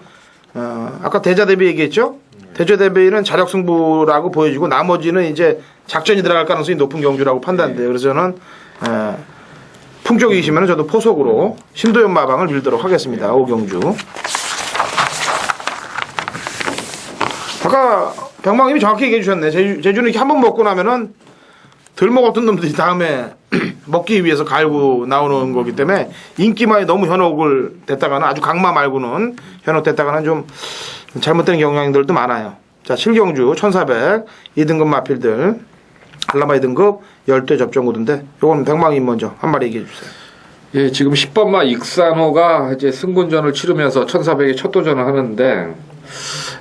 아까 대자 대비 얘기했죠. 대자 대비는 자력 승부라고 보여지고 나머지는 이제 작전이 들어갈 가능성이 높은 경주라고 판단돼요. 그래서 저는 품격이시면 저도 포석으로 신도연 마방을 밀도록 하겠습니다. 오경주. 아까 병망님이 정확히 얘기해 주셨네. 제주는 이렇게 한 번 먹고 나면은 덜 먹었던 놈들이 다음에 먹기 위해서 갈고 나오는 거기 때문에 인기만이 너무 현혹을 됐다가는 아주 강마 말고는 현혹됐다가는 좀 잘못된 경향들도 많아요. 자, 7경주 1400 2등급 마필들 한라마 2등급 10대 접종 구도인데 요건 병망님 먼저 한 마리 얘기해 주세요. 예, 지금 10번마 익산호가 이제 승군전을 치르면서 1400에 첫 도전을 하는데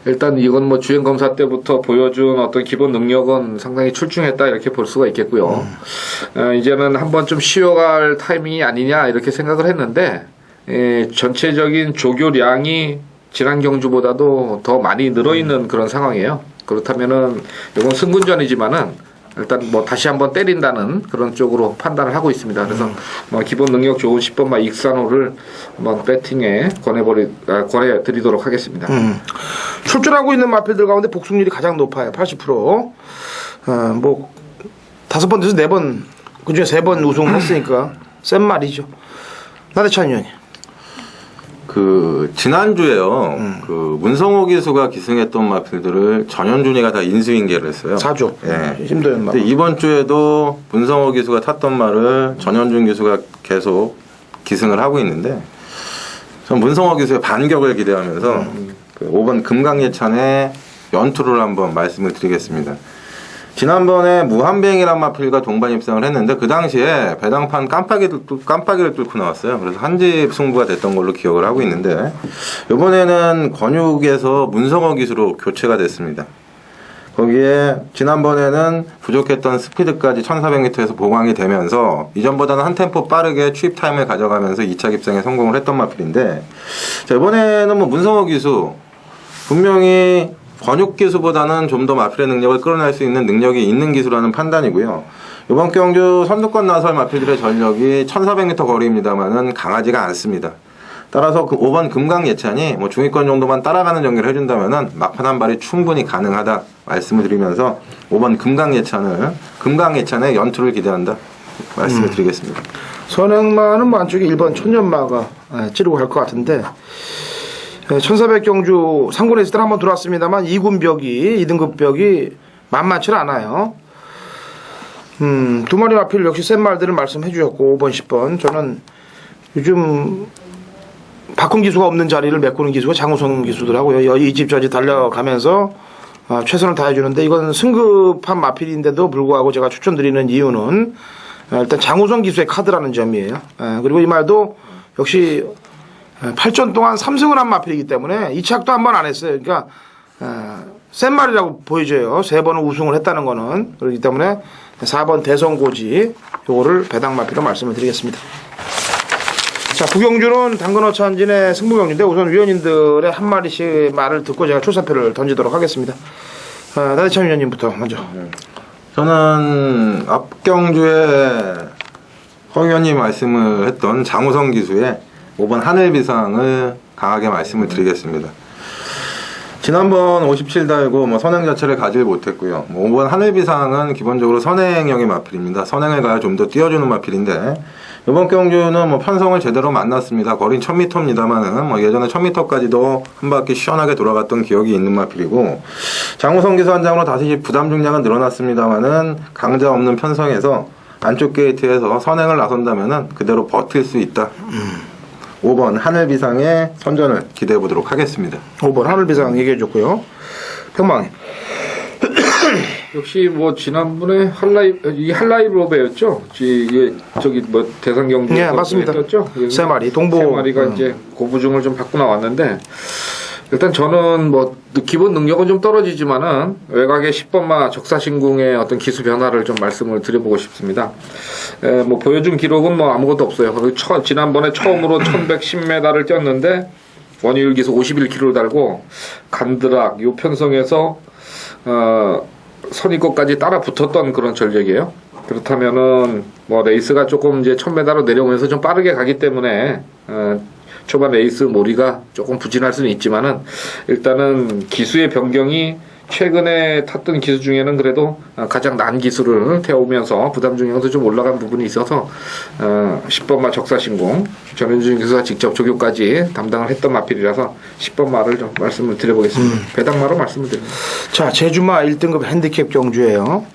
일단 이건 뭐 주행 검사 때부터 보여준 어떤 기본 능력은 상당히 출중했다 이렇게 볼 수가 있겠고요. 이제는 한번 좀 쉬어갈 타이밍이 아니냐 이렇게 생각을 했는데 전체적인 조교량이 지난 경주보다도 더 많이 늘어있는 그런 상황이에요. 그렇다면은 이건 승군전이지만은 일단 뭐 다시 한번 때린다는 그런 쪽으로 판단을 하고 있습니다. 그래서 뭐 기본 능력 좋은 10번마 익산호를 한번 배팅에 권해드리도록 하겠습니다. 출전하고 있는 마필들 가운데 복승률이 가장 높아요. 80%. 뭐 5번에서 4번 그중에 3번 우승을 했으니까 센 말이죠. 나대찬 의원이. 지난주에요. 문성호 기수가 기승했던 마필들을 전현준이가 다 인수인계를 했어요. 4조. 예. 힘도연 마. 근데 이번 주에도 문성호 기수가 탔던 말을 전현준 기수가 계속 기승을 하고 있는데 전 문성호 기수의 반격을 기대하면서 5번 금강예찬의 연투를 한번 말씀을 드리겠습니다. 지난번에 무한뱅이란 마필과 동반 입상을 했는데 그 당시에 배당판 깜빡이를 뚫고 나왔어요. 그래서 한집 승부가 됐던 걸로 기억을 하고 있는데 이번에는 권육에서 문성호 기수로 교체가 됐습니다. 거기에 지난번에는 부족했던 스피드까지 1400m에서 보강이 되면서 이전보다는 한 템포 빠르게 추입 타임을 가져가면서 2차 입상에 성공을 했던 마필인데 자, 이번에는 뭐 문성호 기수 분명히 권육 기수보다는 좀 더 마필의 능력을 끌어낼 수 있는 능력이 있는 기수라는 판단이고요. 이번 경주 선두권 나설 마필들의 전력이 1400m 거리입니다만은 강하지가 않습니다. 따라서 5번 금강예찬이 뭐 중위권 정도만 따라가는 전개를 해준다면은 막판 한 발이 충분히 가능하다 말씀을 드리면서 5번 금강예찬의 연투를 기대한다 말씀을 드리겠습니다. 선행마는 뭐 안쪽에 1번 천년마가 찌르고 갈 것 같은데 1400 경주 상군에 있을 때 한번 들어왔습니다만 2군 벽이 2등급 벽이 만만치 않아요. 두 마리 마필 역시 센 말들을 말씀해 주셨고 5번 10번 저는 요즘 박훈 기수가 없는 자리를 메꾸는 기수가 장우성 기수더라고요. 이 집 저 집 달려가면서 최선을 다해주는데 이건 승급한 마필인데도 불구하고 제가 추천드리는 이유는 일단 장우성 기수의 카드라는 점이에요. 그리고 이 말도 역시 8전 동안 3승을 한 마필이기 때문에 이착도 한 번 안 했어요. 그러니까 센 말이라고 보여져요. 3번은 우승을 했다는 거는. 그렇기 때문에 4번 대성고지 요거를 배당 마필로 말씀을 드리겠습니다. 자, 구경주는 당근어천진의 승부경주인데 우선 위원님들의 한 마리씩 말을 듣고 제가 출사표를 던지도록 하겠습니다. 나대찬 위원님부터 먼저. 저는 앞경주에 허 의원님 말씀을 했던 장우성 기수의 5번 하늘비상을 강하게 말씀을 드리겠습니다. 지난번 57달고 뭐 선행 자체를 가질 못했고요. 5번 하늘비상은 기본적으로 선행형의 마필입니다. 선행을 가야 좀 더 띄워주는 마필인데 이번 경주는 뭐 편성을 제대로 만났습니다. 거리는 1000m입니다만은 뭐 예전에 1000m까지도 한 바퀴 시원하게 돌아갔던 기억이 있는 마필이고 장우성 기수 한 장으로 다시 부담 중량은 늘어났습니다만은 강자 없는 편성에서 안쪽 게이트에서 선행을 나선다면은 그대로 버틸 수 있다. 5번 하늘비상의 선전을 기대해 보도록 하겠습니다. 5번 하늘비상 얘기해 줬고요. 평망. 역시 뭐 지난번에 한라이브 배였죠. 저기 뭐 대상 경주 네, 맞습니다. 떴죠. 세 마리 동보 세 마리가 이제 고부중을 좀 받고 나왔는데 일단 저는 뭐 기본 능력은 좀 떨어지지만은 외곽의 10번마 적사신궁의 어떤 기수 변화를 좀 말씀을 드려보고 싶습니다. 뭐 보여준 기록은 뭐 아무것도 없어요. 지난번에 처음으로 1110m를 뛰었는데 원유율 기수 51km를 달고 간드락 요 편성에서 선입고까지 따라 붙었던 그런 전력이에요. 그렇다면은 뭐 레이스가 조금 이제 1000m로 내려오면서 좀 빠르게 가기 때문에 초반 레이스 몰이가 조금 부진할 수는 있지만은 일단은 기수의 변경이 최근에 탔던 기수 중에는 그래도 가장 난 기수를 태우면서 부담 중량도 좀 올라간 부분이 있어서 10번마 적사신공 전현준 기수가 직접 조교까지 담당을 했던 마필이라서 10번마를 좀 말씀을 드려보겠습니다. 배당마로 말씀을 드립니다. 자, 제주마 1등급 핸디캡 경주예요.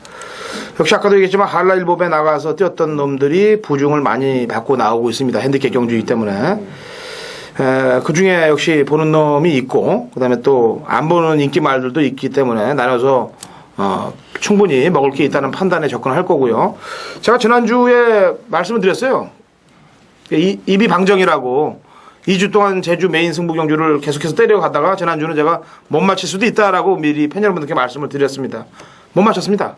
역시 아까도 얘기했지만 한라일보에 나가서 뛰었던 놈들이 부중을 많이 받고 나오고 있습니다. 핸디캡 경주이기 때문에. 그 중에 역시 보는 놈이 있고, 그 다음에 또 안 보는 인기 말들도 있기 때문에 나눠서, 충분히 먹을 게 있다는 판단에 접근할 거고요. 제가 지난주에 말씀을 드렸어요. 입이 방정이라고 2주 동안 제주 메인 승부 경주를 계속해서 때려가다가 지난주는 제가 못 맞힐 수도 있다라고 미리 팬 여러분들께 말씀을 드렸습니다. 못 맞췄습니다.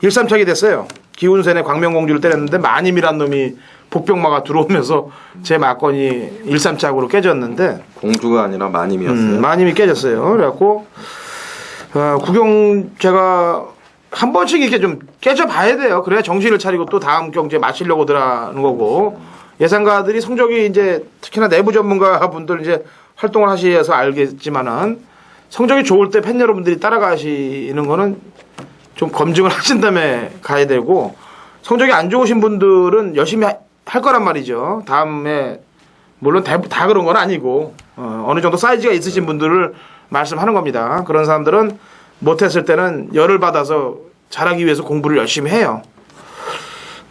1-3착이 됐어요. 기운센의 광명공주를 때렸는데 마님이란 놈이 복병마가 들어오면서 제 막건이 1-3착으로 깨졌는데 공주가 아니라 마님이었어요. 마님이 깨졌어요. 그래갖고 구경 제가 한 번씩 이렇게 좀 깨져봐야 돼요. 그래야 정신을 차리고 또 다음 경주에 마치려고 들어가는 거고 예상가들이 성적이 이제 특히나 내부 전문가 분들 이제 활동을 하셔서 알겠지만은 성적이 좋을 때 팬 여러분들이 따라가시는 거는 좀 검증을 하신 다음에 가야 되고 성적이 안 좋으신 분들은 열심히 할 거란 말이죠. 다음에 물론 다 그런 건 아니고 어느 정도 사이즈가 있으신 분들을 말씀하는 겁니다. 그런 사람들은 못했을 때는 열을 받아서 잘하기 위해서 공부를 열심히 해요.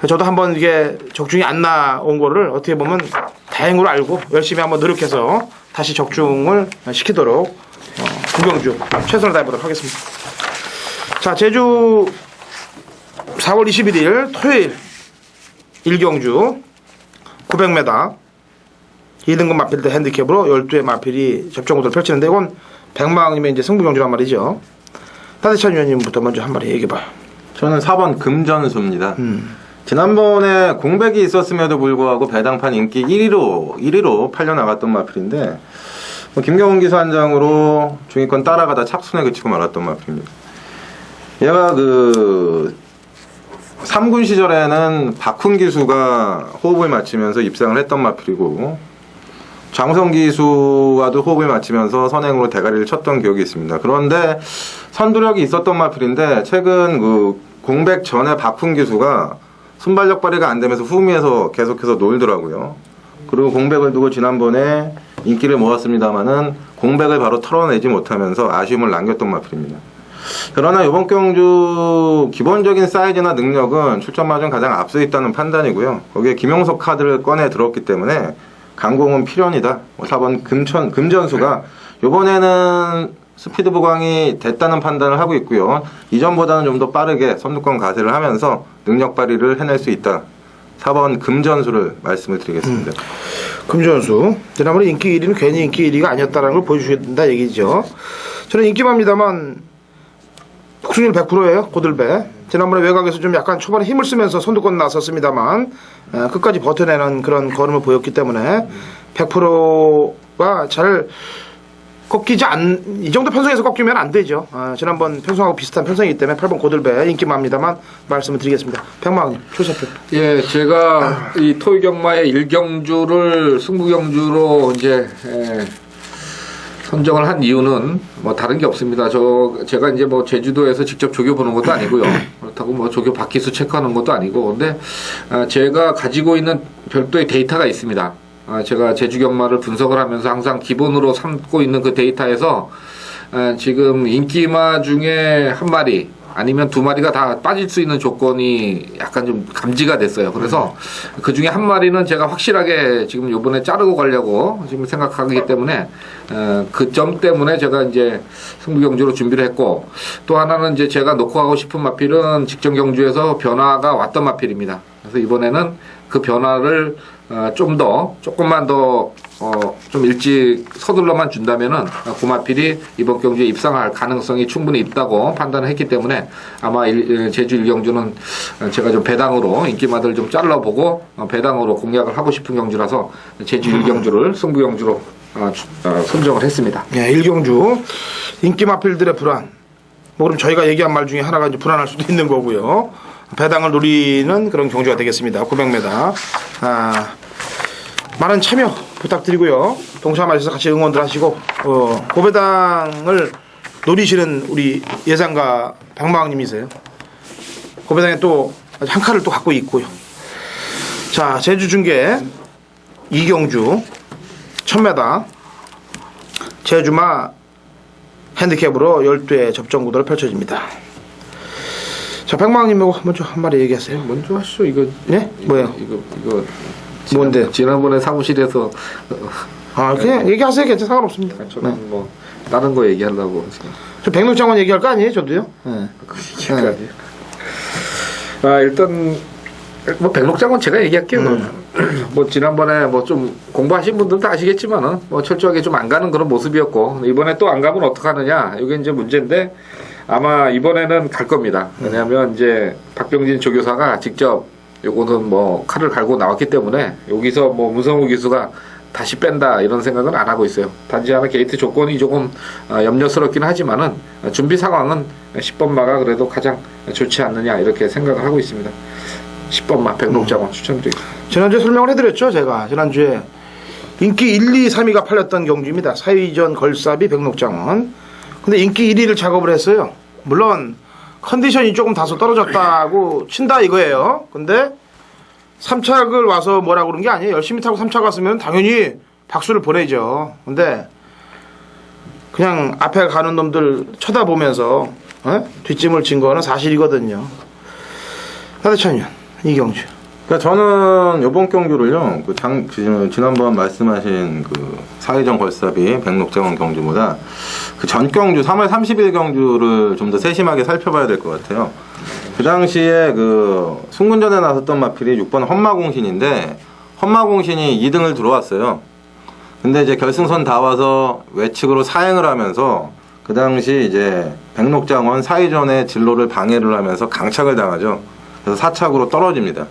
저도 한번 이게 적중이 안 나온 거를 어떻게 보면 다행으로 알고 열심히 한번 노력해서 다시 적중을 시키도록 구경주 최선을 다해보도록 하겠습니다. 자, 제주 4월 21일 토요일 1경주 900m 2등급 마필대 핸디캡으로 12의 마필이 접전구도를 펼치는데 이건 백마왕님의 이제 승부경주란 말이죠. 따대찬 위원님부터 먼저 한 마리 얘기해봐요. 저는 4번 금전수입니다. 지난번에 공백이 있었음에도 불구하고 배당판 인기 1위로 팔려나갔던 마필인데 김경훈 기수 한 장으로 중위권 따라가다 착순에 그치고 말았던 마필입니다. 얘가 3군 시절에는 박훈 기수가 호흡을 맞추면서 입상을 했던 마필이고 장우성 기수와도 호흡을 맞추면서 선행으로 대가리를 쳤던 기억이 있습니다. 그런데 선두력이 있었던 마필인데 최근 공백 전에 박훈 기수가 순발력 발휘가 안 되면서 후미에서 계속해서 놀더라고요. 그리고 공백을 두고 지난번에 인기를 모았습니다만은 공백을 바로 털어내지 못하면서 아쉬움을 남겼던 마필입니다. 그러나 이번 경주 기본적인 사이즈나 능력은 출전마 중 가장 앞서 있다는 판단이고요. 거기에 김용석 카드를 꺼내 들었기 때문에 강공은 필연이다. 4번 금전수가 이번에는 스피드 보강이 됐다는 판단을 하고 있고요. 이전보다는 좀 더 빠르게 선두권 가세를 하면서 능력 발휘를 해낼 수 있다. 4번 금전수를 말씀을 드리겠습니다. 금전수. 지난번에 인기 1위는 괜히 인기 1위가 아니었다는 걸 보여주셔야 된다 얘기죠. 저는 인기마입니다만 복승률 100%예요. 고들배. 지난번에 외곽에서 좀 약간 초반에 힘을 쓰면서 선두권 나섰습니다만 끝까지 버텨내는 그런 걸음을 보였기 때문에 100%가 잘 꺾이지 이 정도 편성에서 꺾이면 안 되죠. 지난번 편성하고 비슷한 편성이기 때문에 8번 고들배 인기마입니다만 말씀을 드리겠습니다. 백마님 초세표. 예, 제가 이 토요 경마의 1경주를 승부경주로 이제 선정을 한 이유는 뭐 다른 게 없습니다. 제가 이제 뭐 제주도에서 직접 조교 보는 것도 아니고요. 그렇다고 뭐 조교 바퀴수 체크하는 것도 아니고, 근데 제가 가지고 있는 별도의 데이터가 있습니다. 제가 제주 경마를 분석을 하면서 항상 기본으로 삼고 있는 그 데이터에서 지금 인기마 중에 한 마리 아니면 두 마리가 다 빠질 수 있는 조건이 약간 좀 감지가 됐어요. 그래서 그 중에 한 마리는 제가 확실하게 지금 요번에 자르고 가려고 지금 생각하기 때문에 그 점 때문에 제가 이제 승부경주로 준비를 했고, 또 하나는 이제 제가 놓고 가고 싶은 마필은 직전 경주에서 변화가 왔던 마필입니다. 그래서 이번에는 그 변화를 조금만 더 좀 일찍 서둘러만 준다면은 고마필이 이번 경주에 입상할 가능성이 충분히 있다고 판단을 했기 때문에 아마 제주 1경주는 제가 좀 배당으로 인기마들 좀 잘라보고 배당으로 공략을 하고 싶은 경주라서 제주 1경주를 승부경주로 선정을 했습니다. 네, 1경주 인기마필들의 불안. 뭐 그럼 저희가 얘기한 말 중에 하나가 이제 불안할 수도 있는 거고요. 배당을 노리는 그런 경주가 되겠습니다. 900m. 많은 참여 부탁드리고요. 동참하셔서 같이 응원들 하시고 고배당을 노리시는 우리 예상가 백마왕님이세요. 고배당에 또 한 칼을 또 갖고 있고요. 자, 제주 중계 2경주 1000m 제주마 핸디캡으로 12회 접전 구도로 펼쳐집니다. 자, 백마왕님 먼저 한 마디 얘기하세요. 먼저 하시죠. 이거 네? 뭐예요? 이거 뭔데? 지난번에 사무실에서 그냥 얘기하세요. 괜찮아, 상관없습니다. 저는 뭐 다른 거 얘기하려고 저 백록장관 얘기할 거 아니에요, 저도요? 네. 일단 뭐 백록장관 제가 얘기할게요. 뭐 지난번에 뭐 좀 공부하신 분들은 다 아시겠지만은 뭐 철저하게 좀 안 가는 그런 모습이었고, 이번에 또 안 가면 어떡하느냐, 이게 이제 문제인데 아마 이번에는 갈 겁니다. 왜냐하면 이제 박병진 조교사가 직접 요거는 뭐 칼을 갈고 나왔기 때문에 여기서 뭐 문성우 기수가 다시 뺀다 이런 생각은 안 하고 있어요. 단지 하나 게이트 조건이 조금 염려스럽긴 하지만은 준비 상황은 10번마가 그래도 가장 좋지 않느냐 이렇게 생각을 하고 있습니다. 10번마 백록장원 추천드립니다. 지난주에 설명을 해드렸죠, 제가. 지난주에 인기 1, 2, 3위가 팔렸던 경주입니다. 사위전 걸사비 백록장원. 근데 인기 1위를 작업을 했어요. 물론 컨디션이 조금 다소 떨어졌다고 친다 이거예요. 근데 3착을 와서 뭐라고 그런 게 아니에요. 열심히 타고 3착 왔으면 당연히 박수를 보내죠. 근데 그냥 앞에 가는 놈들 쳐다보면서 뒷짐을 진 거는 사실이거든요. 하대천년 이경주. 그러니까 저는 이번 경주를요, 지난번 말씀하신 그 사회전 걸사비 백록장원 경주보다 그 전 경주 3월 30일 경주를 좀 더 세심하게 살펴봐야 될 것 같아요. 그 당시에 그 승군전에 나섰던 마필이 6번 험마공신인데 험마공신이 2등을 들어왔어요. 근데 이제 결승선 다 와서 외측으로 사행을 하면서 그 당시 이제 백록장원 사회전의 진로를 방해를 하면서 강착을 당하죠. 그래서 4착으로 떨어집니다.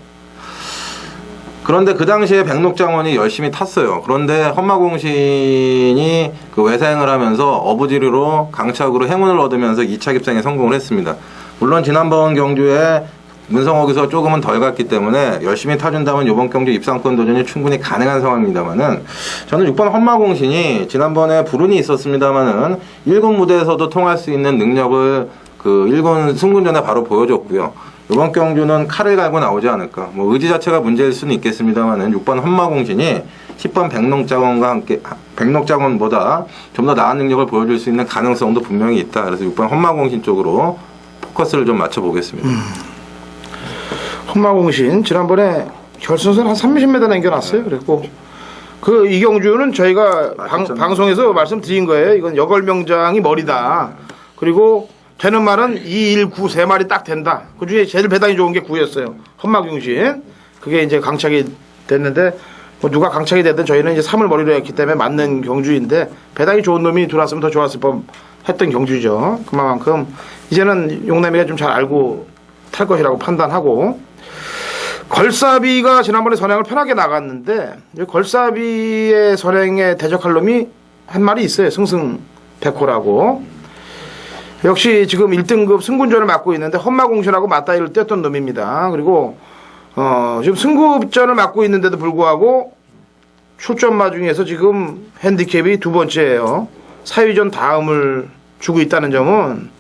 그런데 그 당시에 백록장원이 열심히 탔어요. 그런데 험마공신이 그 외사행을 하면서 어부지리로 강착으로 행운을 얻으면서 2차 입상에 성공을 했습니다. 물론 지난번 경주에 문성옥에서 조금은 덜 갔기 때문에 열심히 타준다면 이번 경주 입상권 도전이 충분히 가능한 상황입니다만은, 저는 6번 험마공신이 지난번에 불운이 있었습니다만은 1군 무대에서도 통할 수 있는 능력을 그 1군 승군전에 바로 보여줬고요. 이번 경주는 칼을 갈고 나오지 않을까. 뭐 의지 자체가 문제일 수는 있겠습니다만은 6번 험마공신이 10번 백록자원과 함께 백록자원보다 좀 더 나은 능력을 보여줄 수 있는 가능성도 분명히 있다. 그래서 6번 험마공신 쪽으로 포커스를 좀 맞춰보겠습니다. 험마공신 지난번에 결승선 한 30m 남겨놨어요. 그리고 그 이경주는 저희가 방송에서 말씀드린 거예요. 이건 여걸명장이 머리다. 그리고 되는 말은 2, 1, 9 세 마리 딱 된다. 그 중에 제일 배당이 좋은 게 9였어요. 험마공신. 그게 이제 강착이 됐는데 뭐 누가 강착이 됐든 저희는 이제 3을 머리로 했기 때문에 맞는 경주인데 배당이 좋은 놈이 들어왔으면 더 좋았을 법 했던 경주죠. 그만큼 이제는 용남이가 좀 잘 알고 탈 것이라고 판단하고 걸사비가 지난번에 선행을 편하게 나갔는데 걸사비의 선행에 대적할 놈이 한 마리 있어요. 승승백호라고. 역시 지금 1등급 승군전을 맡고 있는데 험마공신하고 맞다이를 뗐던 놈입니다. 그리고 지금 승급전을 맡고 있는데도 불구하고 출전마 중에서 지금 핸디캡이 두 번째예요. 사위전 다음을 주고 있다는 점은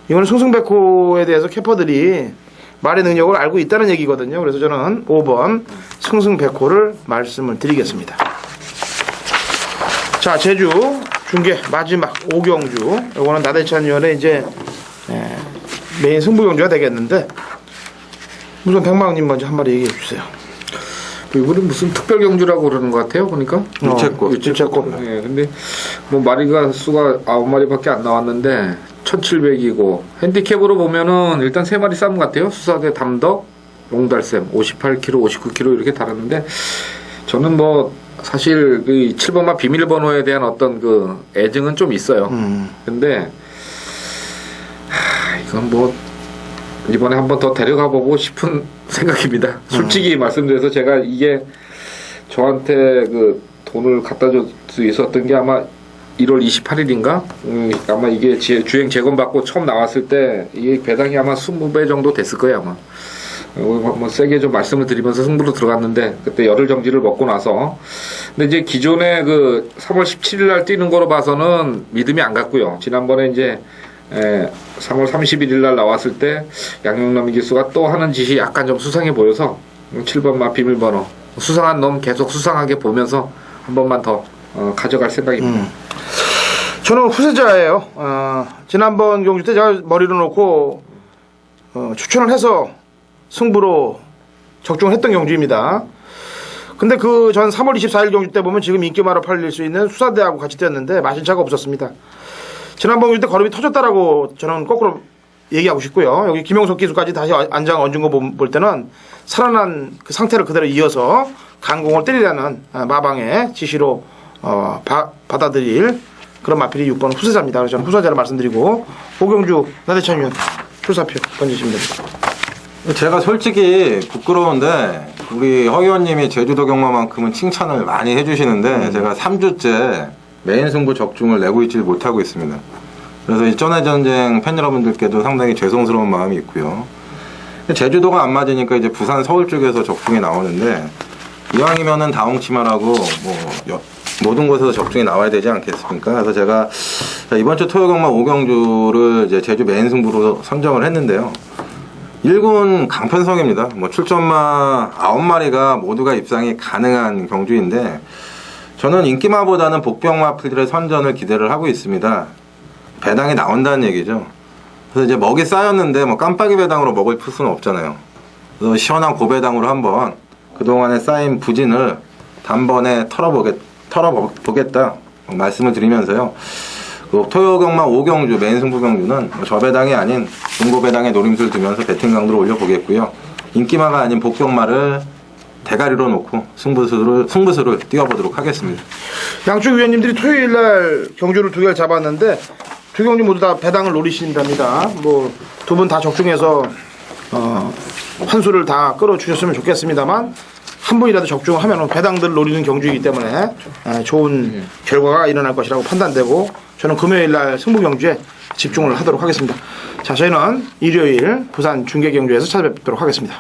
이거는 승승백호에 대해서 캐퍼들이 말의 능력을 알고 있다는 얘기거든요. 그래서 저는 5번 승승백호를 말씀을 드리겠습니다. 자, 제주 중계 마지막 5경주. 이거는 나대찬 위원의 이제 메인 승부 경주가 되겠는데 우선 백마님 먼저 한 마리 얘기해 주세요. 이거는 무슨 특별 경주라고 그러는 것 같아요. 보니까 유채꽃. 예, 근데 뭐 마리가 수가 9마리밖에 안 나왔는데 1700이고 핸디캡으로 보면은 일단 3마리 싼 것 같아요. 수사대 담덕, 용달샘 58kg, 59kg 이렇게 달았는데 저는 뭐 사실 그 7번마 비밀번호에 대한 어떤 그 애증은 좀 있어요. 근데 이건 뭐 이번에 한번 더 데려가 보고 싶은 생각입니다. 솔직히 말씀드려서 제가 이게 저한테 그 돈을 갖다 줄 수 있었던 게 아마 1월 28일인가? 아마 이게 주행 재검받고 처음 나왔을 때 이 배당이 아마 20배 정도 됐을 거예요 아마. 뭐 세게 좀 말씀을 드리면서 승부로 들어갔는데 그때 열흘 정지를 먹고 나서 근데 이제 기존에 그 3월 17일 날 뛰는 거로 봐서는 믿음이 안 갔고요. 지난번에 이제 3월 31일 날 나왔을 때 양용남 기수가 또 하는 짓이 약간 좀 수상해 보여서 7번 마 비밀번호 수상한 놈 계속 수상하게 보면서 한 번만 더 가져갈 생각입니다. 저는 후세자예요. 지난번 경주 때 제가 머리를 놓고 추천을 해서 승부로 적중을 했던 경주입니다. 근데 그 전 3월 24일 경주 때 보면 지금 인기마로 팔릴 수 있는 수사대하고 같이 뛰었는데 마실 차가 없었습니다. 지난번 경주 때 걸음이 터졌다라고 저는 거꾸로 얘기하고 싶고요. 여기 김용석 기수까지 다시 안장 얹은 거 볼 때는 살아난 그 상태를 그대로 이어서 강공을 때리라는 마방의 지시로 받아들일 그런 마필이 6번 후세자입니다. 그래서 저는 후세자를 말씀드리고 오경주 나대찬 위원 출사표 던지시면 됩니다. 제가 솔직히 부끄러운데 우리 허 의원님이 제주도 경마만큼은 칭찬을 많이 해주시는데 제가 3주째 메인 승부 적중을 내고 있지 못하고 있습니다. 그래서 이 전해전쟁 팬 여러분들께도 상당히 죄송스러운 마음이 있고요. 제주도가 안 맞으니까 이제 부산 서울 쪽에서 적중이 나오는데 이왕이면은 다홍치마라고 뭐 모든 곳에서 적중이 나와야 되지 않겠습니까? 그래서 제가 이번 주 토요경마 5경주를 이제 제주 메인 승부로 선정을 했는데요. 1군 강편성입니다. 뭐 출전마 9마리가 모두가 입상이 가능한 경주인데 저는 인기마보다는 복병마 필드의 선전을 기대를 하고 있습니다. 배당이 나온다는 얘기죠. 그래서 이제 먹이 쌓였는데 뭐 깜빡이 배당으로 먹을 수는 없잖아요. 그래서 시원한 고배당으로 한번 그동안에 쌓인 부진을 단번에 털어보겠다 말씀을 드리면서요. 그 토요경마 5경주 메인 승부 경주는 저 배당이 아닌 중고 배당에 노림수를 두면서 배팅 강도를 올려보겠고요. 인기마가 아닌 복병마를 대가리로 놓고 승부수를 띄워보도록 하겠습니다. 양쪽 위원님들이 토요일 날 경주를 2개를 잡았는데 두 경주 모두 다 배당을 노리신답니다. 뭐 두 분 다 적중해서 환수를 다 끌어주셨으면 좋겠습니다만 한 분이라도 적중하면 배당들을 노리는 경주이기 때문에 좋은 결과가 일어날 것이라고 판단되고 저는 금요일 날 승부 경주에 집중을 하도록 하겠습니다. 자, 저희는 일요일 부산 중계 경주에서 찾아뵙도록 하겠습니다.